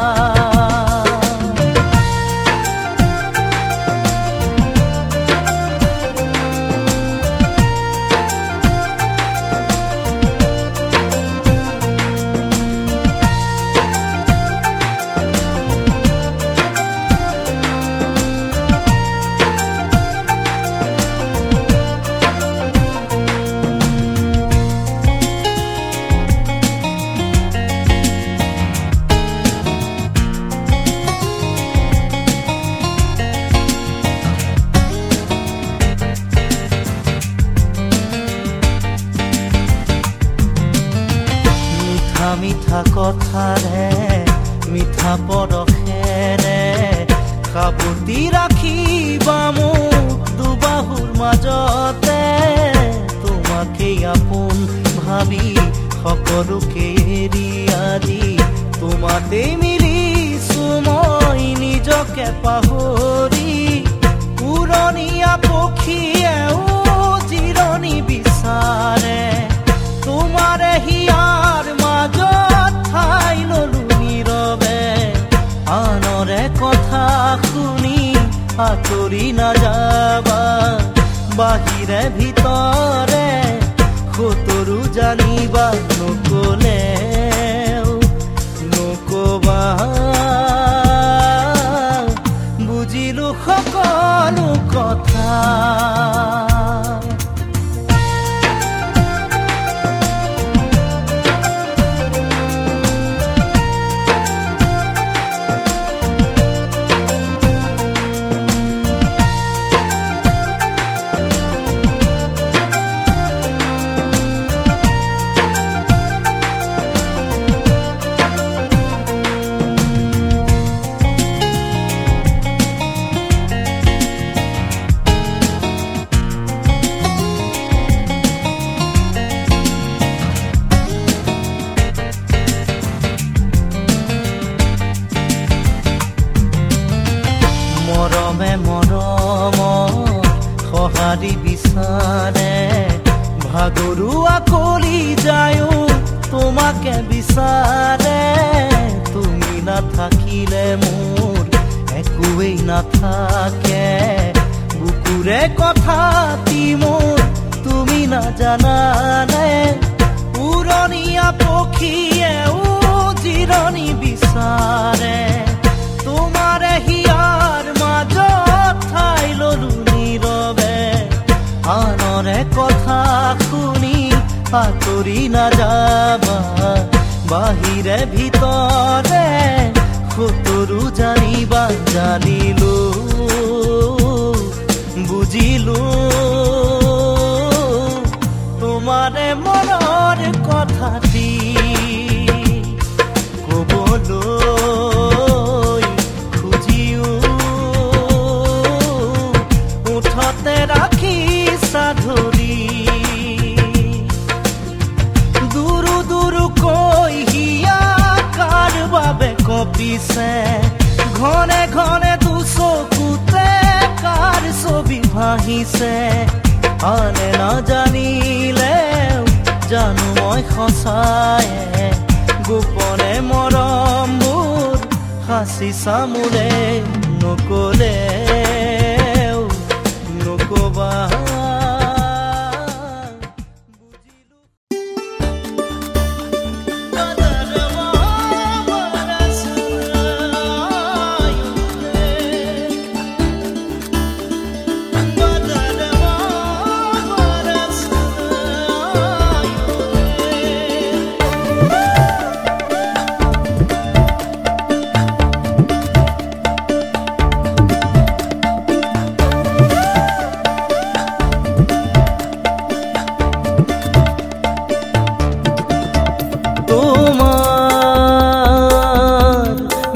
মিঠা কথাৰে মিঠা পৰশেৰে সাবতি ৰাখিবা মোক দুবাহুৰ মাজতে তোমাকেই আপোন ভাবি সকলোকে এৰি আদি তোমাতেই মিলিছো মই নিজকে পাহৰি পুৰণীয়া পক্ষীয়েও জিৰণি বিচাৰে তোমাৰে হিয়াৰ মাজত ঠাই ললো নীৰৱে আনৰে কথা শুনি আঁতৰি নাযাবা বাহিৰে ভিতৰে সতৰু জানিবা নকলেও নকবা বুজিলো সকলো কথা মৰমে মৰমৰ সঁহাৰি বিচাৰে ভাগৰুৱা কলি যায়ো তোমাকে বিচাৰে তুমি নাথাকিলে মোৰ একোৱেই নাথাকে বুকুৰে কথাটি মোৰ তুমি নাজানানে পুৰণীয়া পক্ষীয়েও জিৰণি বিচাৰে তোমাৰে হিয়াৰ মাজত ঠাই ললো নীৰৱে আনৰে কথা শুনি আঁতৰি নাযাবা বাহিৰে ভিতৰে সতৰু জানিবা জানিলো বুজিলো তোমাৰে মনৰ কথাটি কবলৈ খুজিও উঠতে ৰাখিছা ধৰি দুৰু দুৰুকৈ হিয়া কাৰ বাবে কঁপিছে ঘনে ঘনে দুচকুতে কাৰ ছবি ভাহিছে আনে নাজানিলেও জানো মই সঁচায়ে গোপনে মৰমবোৰ সাঁচিছা মোলে নকলেও নকবা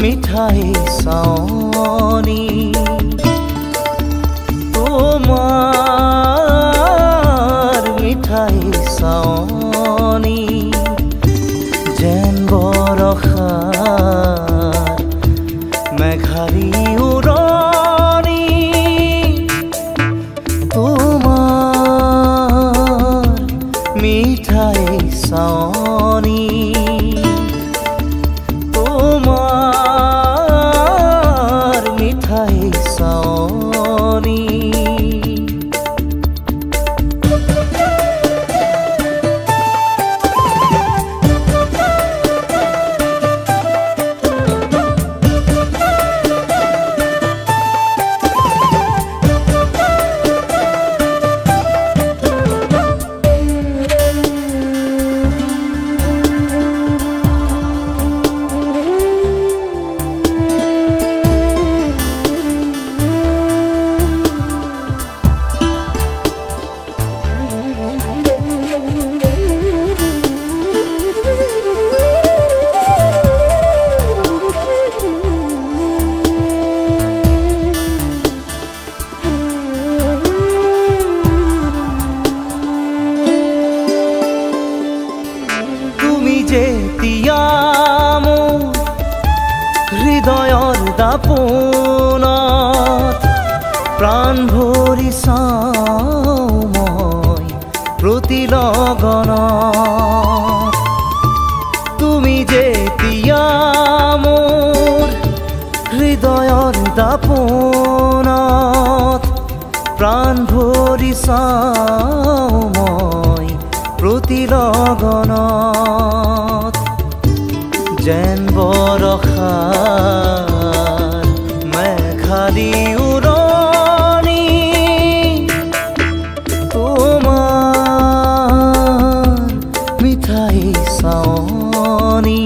মিঠাই চাওঁ চাৱনি তোমাৰ মিঠাই চাৱনি যেন বৰষাৰ মেঘাৰী উৰণি তোমাৰ মিঠাই চাৱনি তোমাৰ মিঠাই চাৱনি যেতিয়া মোৰ হৃদয়ৰ দাপোনত প্ৰাণ ভৰি চাওঁ মই প্ৰতি লগনত তুমি যেতিয়া মোৰ হৃদয়ৰ দাপোনত প্ৰাণ ভৰি চাওঁ মই প্ৰতি লগনত যেন বৰষাৰ মেঘালী উৰণি তোমাৰ মিঠাই চাৱনি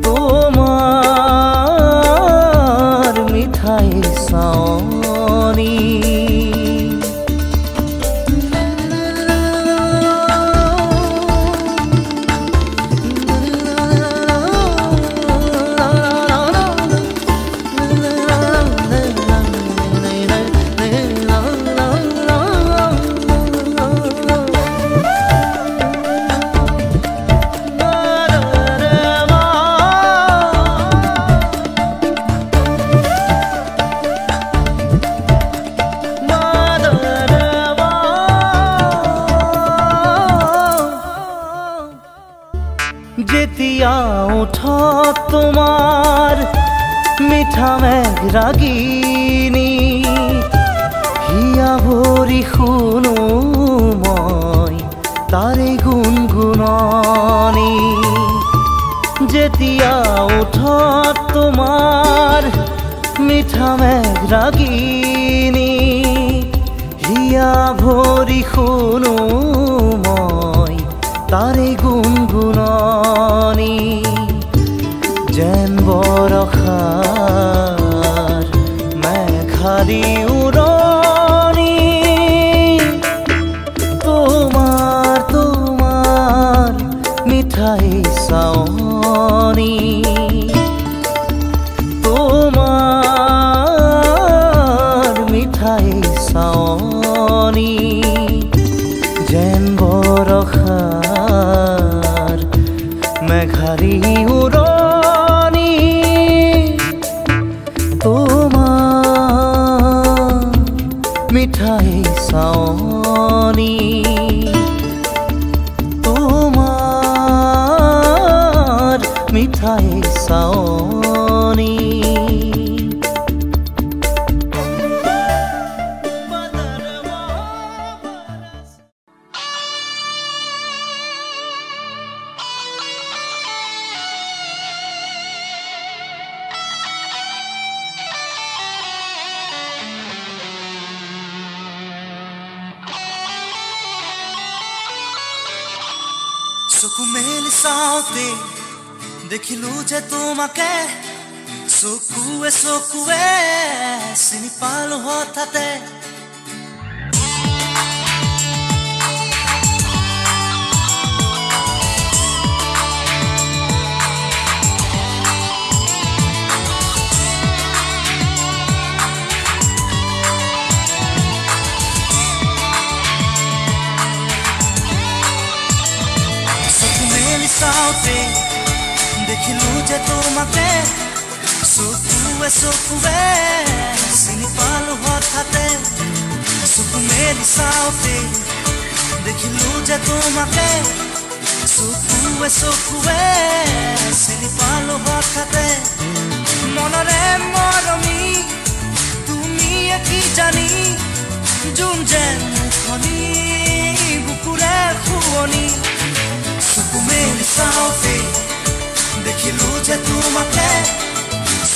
তোমাৰ মিঠাই চাৱনি যেতিয়া ওঠত তোমাৰ মিঠা মেঘ ৰাগিনী হিয়া ভৰি শুনো মই তাৰে গুণগুণনি যেতিয়া ওঠত তোমাৰ মিঠা মেঘ ৰাগিনী হিয়া ভৰি শুনো মই তাৰে গুণগুণনি যেন বৰষাৰ মেঘালী উৰণি তোমাৰ মিঠাই চাৱনি তোমাৰ মিঠাই চাৱনি যেন বৰষাৰ মেঘালী উৰণি তোমাৰ মিঠাই চাৱনি তোমাৰ মিঠাই চাৱনি চকু মেলি চাওঁতে দেখিলো যে তোমাকে চকুৱে চকুৱে চিনি পালো হঠাতে চাওঁতে দেখিলো যে তোমাকে চকুৱে চকুৱে চিনি পালো হঠাতে চকু মেলি চাওঁতে দেখিলো যে তোমাকে চকুৱে চকুৱে চিনি পালো হঠাতে মনৰে মৰমি তুমি কি জানি যোন যেন মুখনি বুকুৰে শুৱনি চকু মেলি চাওঁতে দেখিলো যে তোমাকে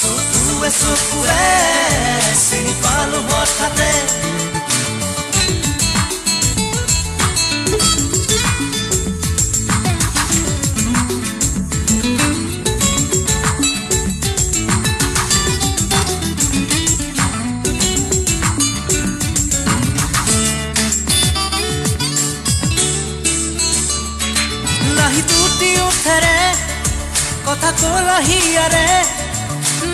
চকুৱে চকুৱে চিনি পালো হঠাতে কথা কলাহিয়াৰে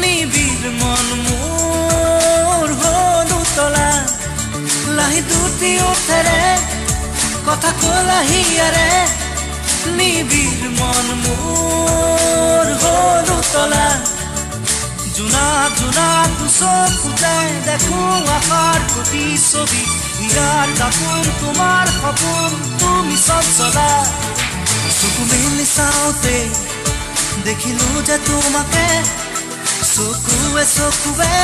নিবিড় মন মোৰ হ'ল উতলা লাহি দুটি উঠেৰে কথা কলাহিয়াৰে নিবিড় মন মোৰ হ'ল উতলা জোনা জোনা চকুতে দেখো আশাৰ প্ৰতিচ্ছবি ইয়াৰ দাপোন তোমাৰ সপোন তুমি চঞ্চলা চকু মেলি চাওঁতে দেখিলো যে তোমাকে চকুৱে চকুৱে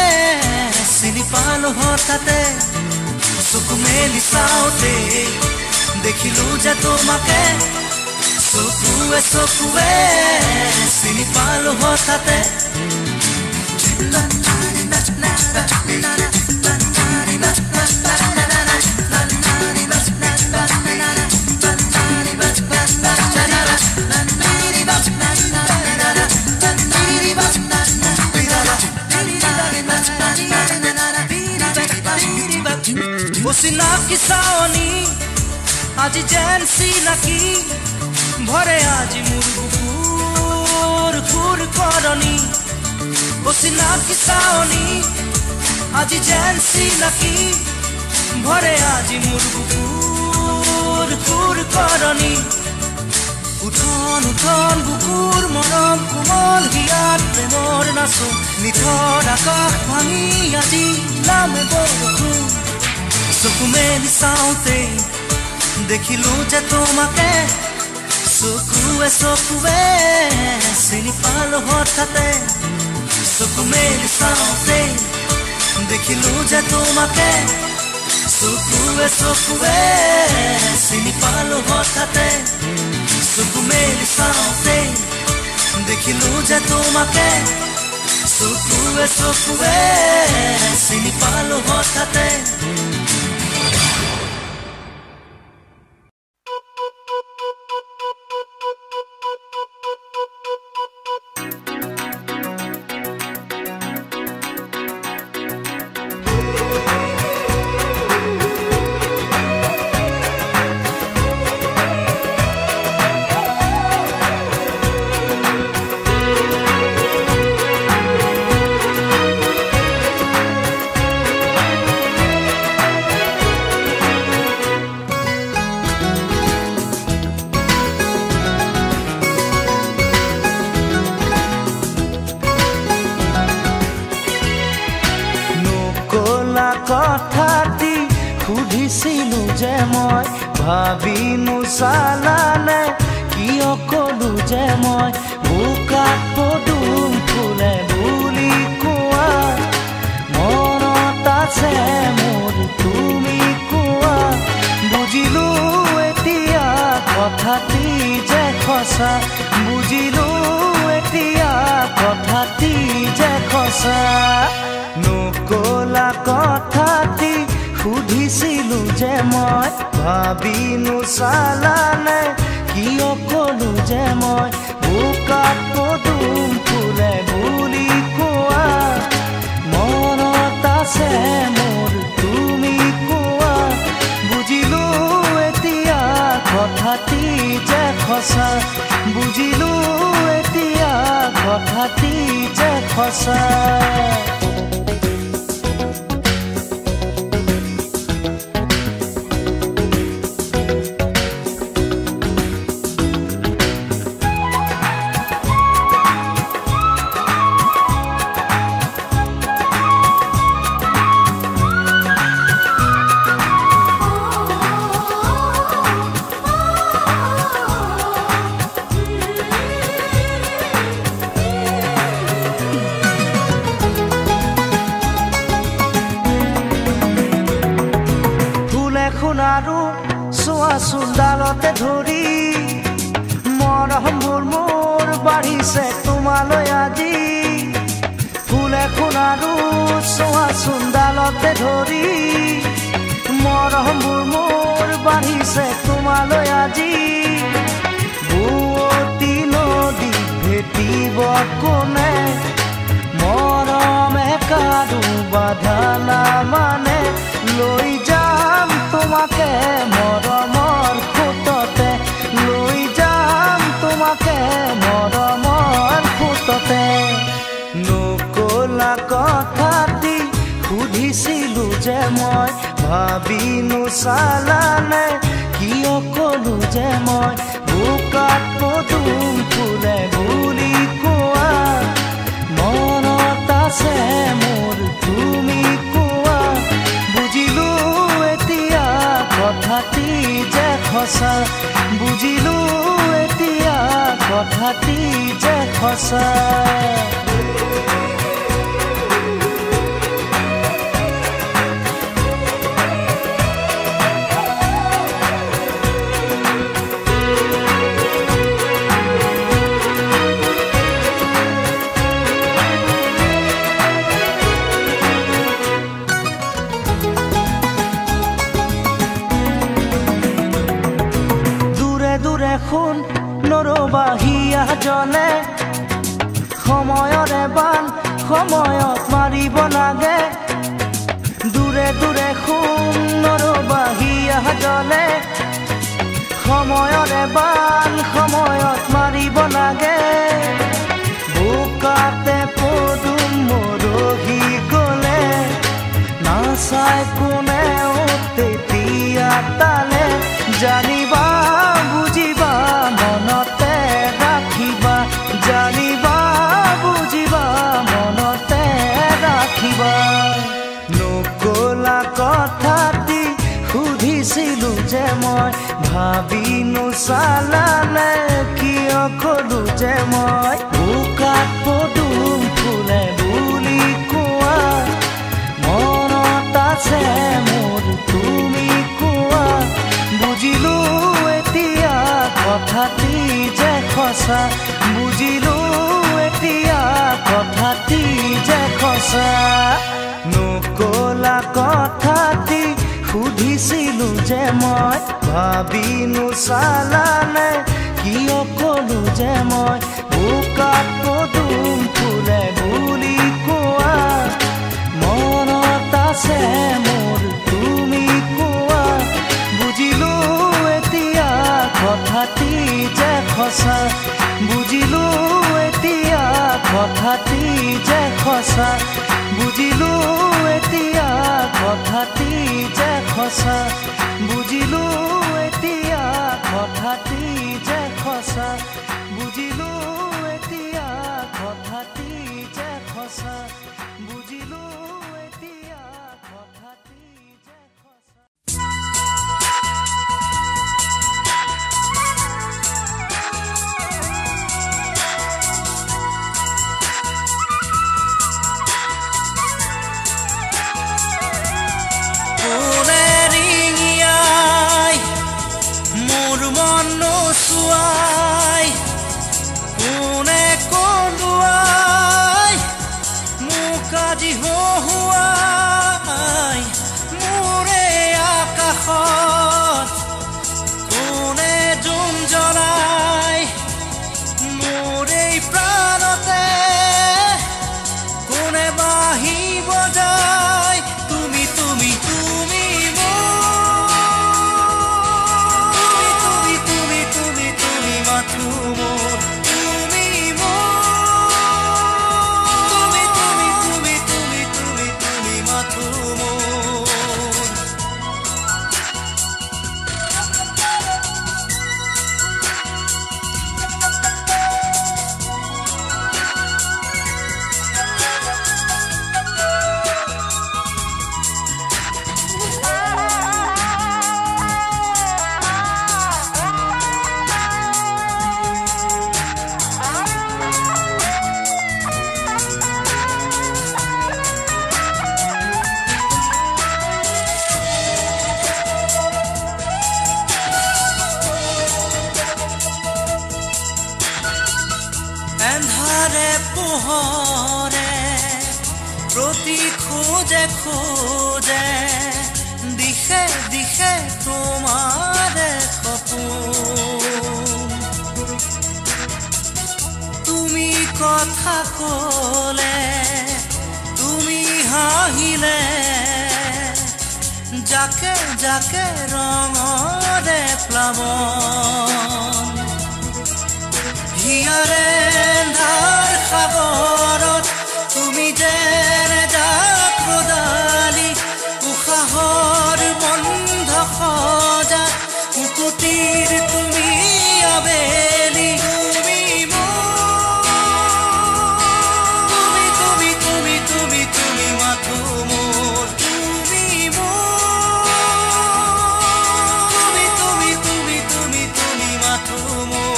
চিনি পালো হঠাতে চকু মেলি চাওঁতে দেখিলো যে তোমাকে চকুৱে চকুৱে চিনি পালো হঠাতে চিনাকি চাৱনি আজি যেন চিনাকি ভৰে আজি মোৰ বুকুৰ খুৰ কৰণি চিনাকি চাৱনি আজি যেন চিনাকি ভৰে আজি মোৰ বুকুৰ খুৰ কৰণি উঠন উঠন বুকুৰ মৰম কোমল হিয়াত প্ৰেমৰ নাচো নিথৰ আকাশ ভাঙি আজি নামে বৰষুণ চকু মেলি চাওঁতে দেখিলো যে তোমাকে চকুৱে চকুৱে চিনি পালো হঠাতে চকু মেলি চাওঁতে দেখিলো যে তোমাকে চকুৱে চকুৱে চিনি পালো হঠাতে চকু মেলি চাওঁতে দেখিলো যে তোমাকে চকুৱে চকুৱে চিনি পালো হঠাতে কথাটি সুধিছিলো যে মই ভাবি নোচালানে কিয় কলো যে মই বোকাত পদুম ফুলে বুলি কোৱা মনত আছে মোৰ তুমি কোৱা বুজিলো এতিয়া কথাটি যে সঁচা বুজিলো এতিয়া কথাটি যে সঁচা নকলা কথাটি সুধিছিলো যে মই ভাবি নোচালানে কিয় কলো যে মই বোকাত পদুম ফুলে বুলি কোৱা মনত আছে মোৰ তুমি কোৱা বুজিলো এতিয়া কথাটি যে সঁচা বুজিলো এতিয়া কথাটি যে সঁচা ধৰি মৰমবোৰ মোৰ বাঢ়িছে তোমালৈ আজি ফুল এখন আৰু চোৱাচোন ডালতে ধৰি মৰমবোৰ মোৰ বাঢ়িছে তোমালৈ আজি বুৱতী নদী ভেটিব কোনে মৰমে কাৰো বাধা নামানে লৈ যাম তোমাকে মৰমৰ খুঁটতে লৈ যাম তোমাকে মৰমৰ খুঁটতে নকলা কথাটি সুধিছিলো যে মই ভাবি নোচালানে কিয় কলো যে মই বোকাত পদুম ফুলে বুলি কোৱা মনত আছে মোৰ তুমি কোৱা বুজিলো এতিয়া কথাটি যে সঁচা বুজিলো এতিয়া কথাটি যে সঁচা শুন নৰবাহিয়া জনে সময়ৰে বান সময়ত মাৰিব লাগে দূৰে দূৰে শুন নৰবাহিয়া জনে সময়ৰে বান সময়ত মাৰিব লাগে বোকাতে পদুম মৰহি গলে নাচাই কোনেও তেতিয়া তালে জানিবা বুজিবা মনতে ৰাখিবা জানিবা বুজিবা মনতে ৰাখিবা নকলা কথাটি সুধিছিলো যে মই ভাবি নোচালানে কিয় কলো যে মই বোকাত পদুম ফুলে বুলি কোৱা মনত আছে মোৰ তুমি কোৱা বুজিলো এতিয়া কথাটি যে সঁচা বুজিলো এতিয়া কথাটি যে সঁচা নকলা কথাটি সুধিছিলো যে মই ভাবি নোচালানে কিয় কলো যে মই বোকাত পদুম ফুলে বুলি কোৱা মনত আছে মোৰ তুমি কোৱা বুজিলো এতিয়া কথাটি যে সঁচা বুজিলো এতিয়া কথাটি যে সঁচা বুজিলো এতিয়া কথাটি যে সঁচা বুজিলো এতিয়া কথাটি যে সঁচা বুজিলো এতিয়া কথাটি যে সঁচা বুজিলো এতিয়া কথাটি যে সঁচা কোনে কন্দুৱাই মোক আজি হহুৱাই মোৰে আকাশত কোনে জুম জ্বলাই মোৰে প্ৰাণতে কোনে বাঁহী বজাই তুমি তুমি তুমি তুমি তুমি তুমি তুমি পোহৰে প্ৰতি খোজে খোজে দিশে দিশে তোমাৰে সপোন তুমি কথা ক'লে তুমি হাঁহিলে যাকে যাকে ৰঙৰে প্লাৱন হিয়াৰে ধাৰ সাগৰত তুমি যেনে জাক ৰদালি উশাহৰ বন্ধ সজা কুকুটিৰ তুমি আবেলি তুমি তুমি তুমি তুমি তুমি মাথো মোৰ তুমি তুমি তুমি তুমি তুমি মাথো মোৰ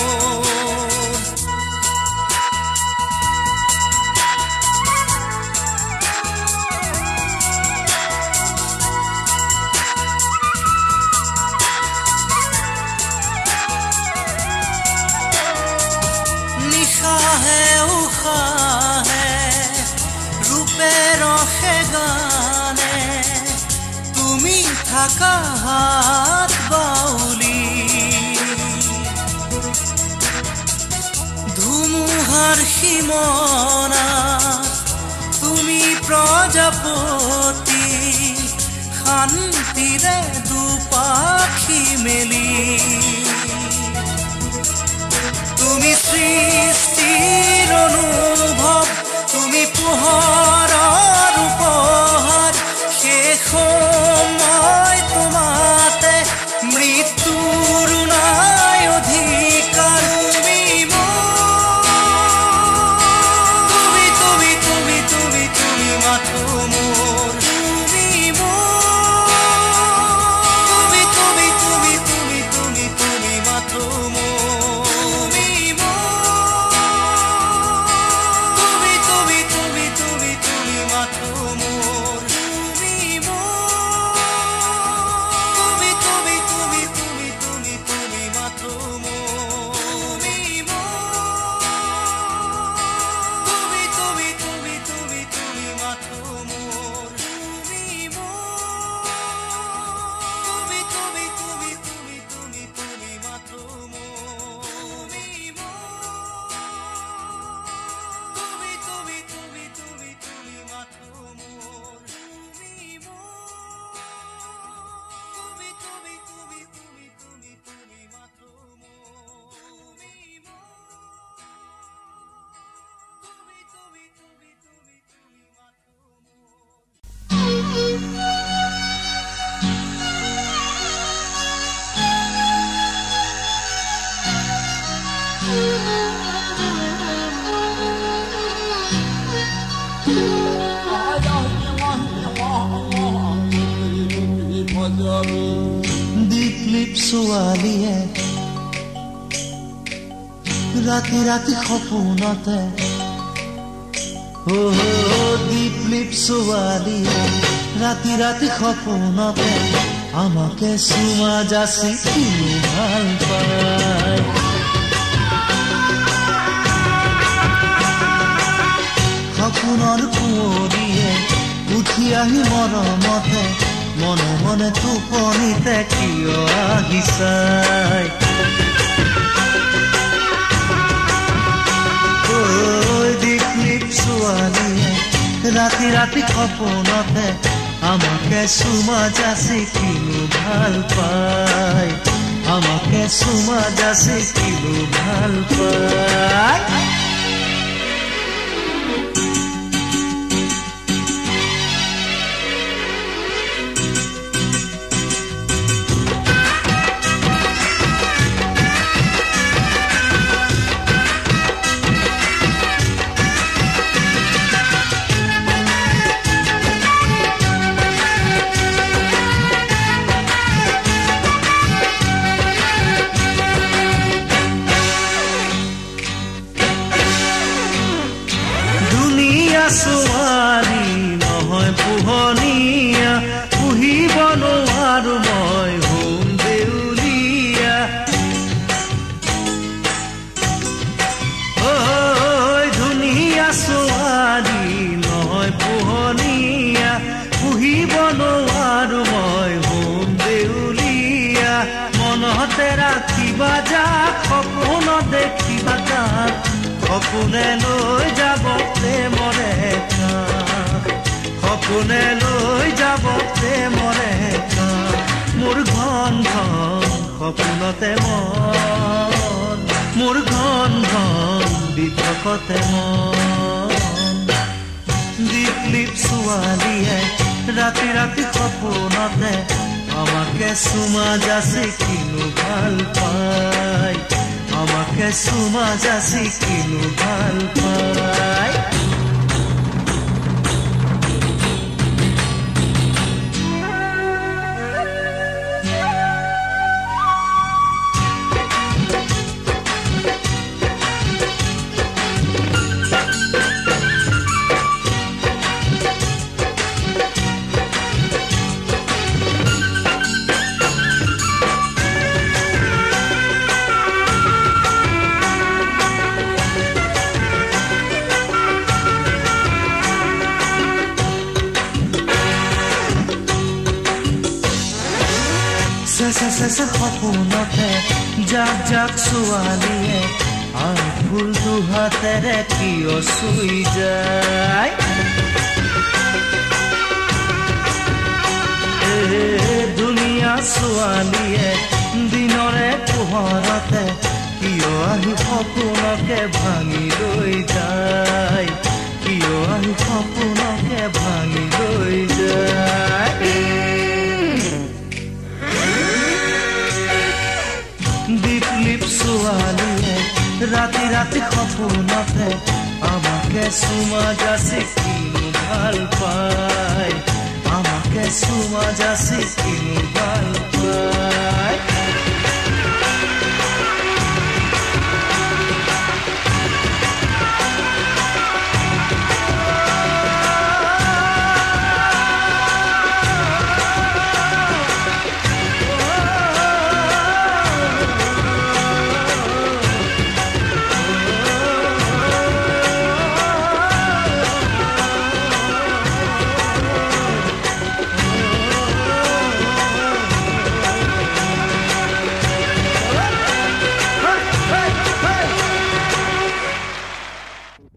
থাকা হাত বাউলি ধুমুহাৰ সীমনাত তুমি প্ৰজাপতি শান্তিৰে দুপাখি মেলি তুমি সৃষ্টিৰ অনুভৱ তুমি পোহৰৰ উপহাৰ শেষ সময় তোমাতে মৃত্যুৰ নাই অধিকাৰ তুমি তুমি তুমি তুমি মাথো মোৰ তুমি তুমি তুমি তুমি তুমি তুমি মাথো মোৰ তুমি তুমি তুমি তুমি মাথো মোৰ দীপলিপ ছোৱালীয়ে ৰাতি ৰাতি সপোনতে দীপলিপ ছোৱালীয়ে ৰাতি ৰাতি সপোনতে আমাকে চুমা যাচি কিনো ভাল পায় সপোনৰ কুঁৱৰীয়ে উঠি আহি মৰমতে মনে মনে টোপনিতে কিয় আহিছাই দীপলিপ ছোৱালীয়ে ৰাতি ৰাতি সপোনতে আমাকে চুমা যাচি কিনো ভাল পায় আমাকে চুমা যাচি কিনো ভাল পায় ৰাখিবা যাক সপোনত দেখিবা তাক সপোনে লৈ যাব প্ৰেমৰে কাষ সপোনে লৈ যাব প্ৰেমৰে কাষ মোৰ ঘন ঘন সপোনতে মন মোৰ ঘন ঘন বিধকতে মন দীপ লিপ ছোৱালীয়ে ৰাতি ৰাতি সপোনতে আমাকে চুমা যাচি কিনো ভাল পায় আমাকে চুমা যাচি কিনো ভাল পায় সপোনতে যাক যাক ছোৱালীয়ে আন ফুল দুহাতেৰে কিয় চুই যায় ধুনীয়া ছোৱালীয়ে দিনৰে পোহৰতে কিয় আহি সপোনকে ভাঙি লৈ যায় কিয় আহি সপোনকে ভাঙি লৈ যায় দীপ লিপ ছোৱালীয়ে ৰাতি ৰাতি সপোনতে আমাকে চুমা যাচি কিনো ভাল পায় আমাকে চুমা যাচি কিনো ভাল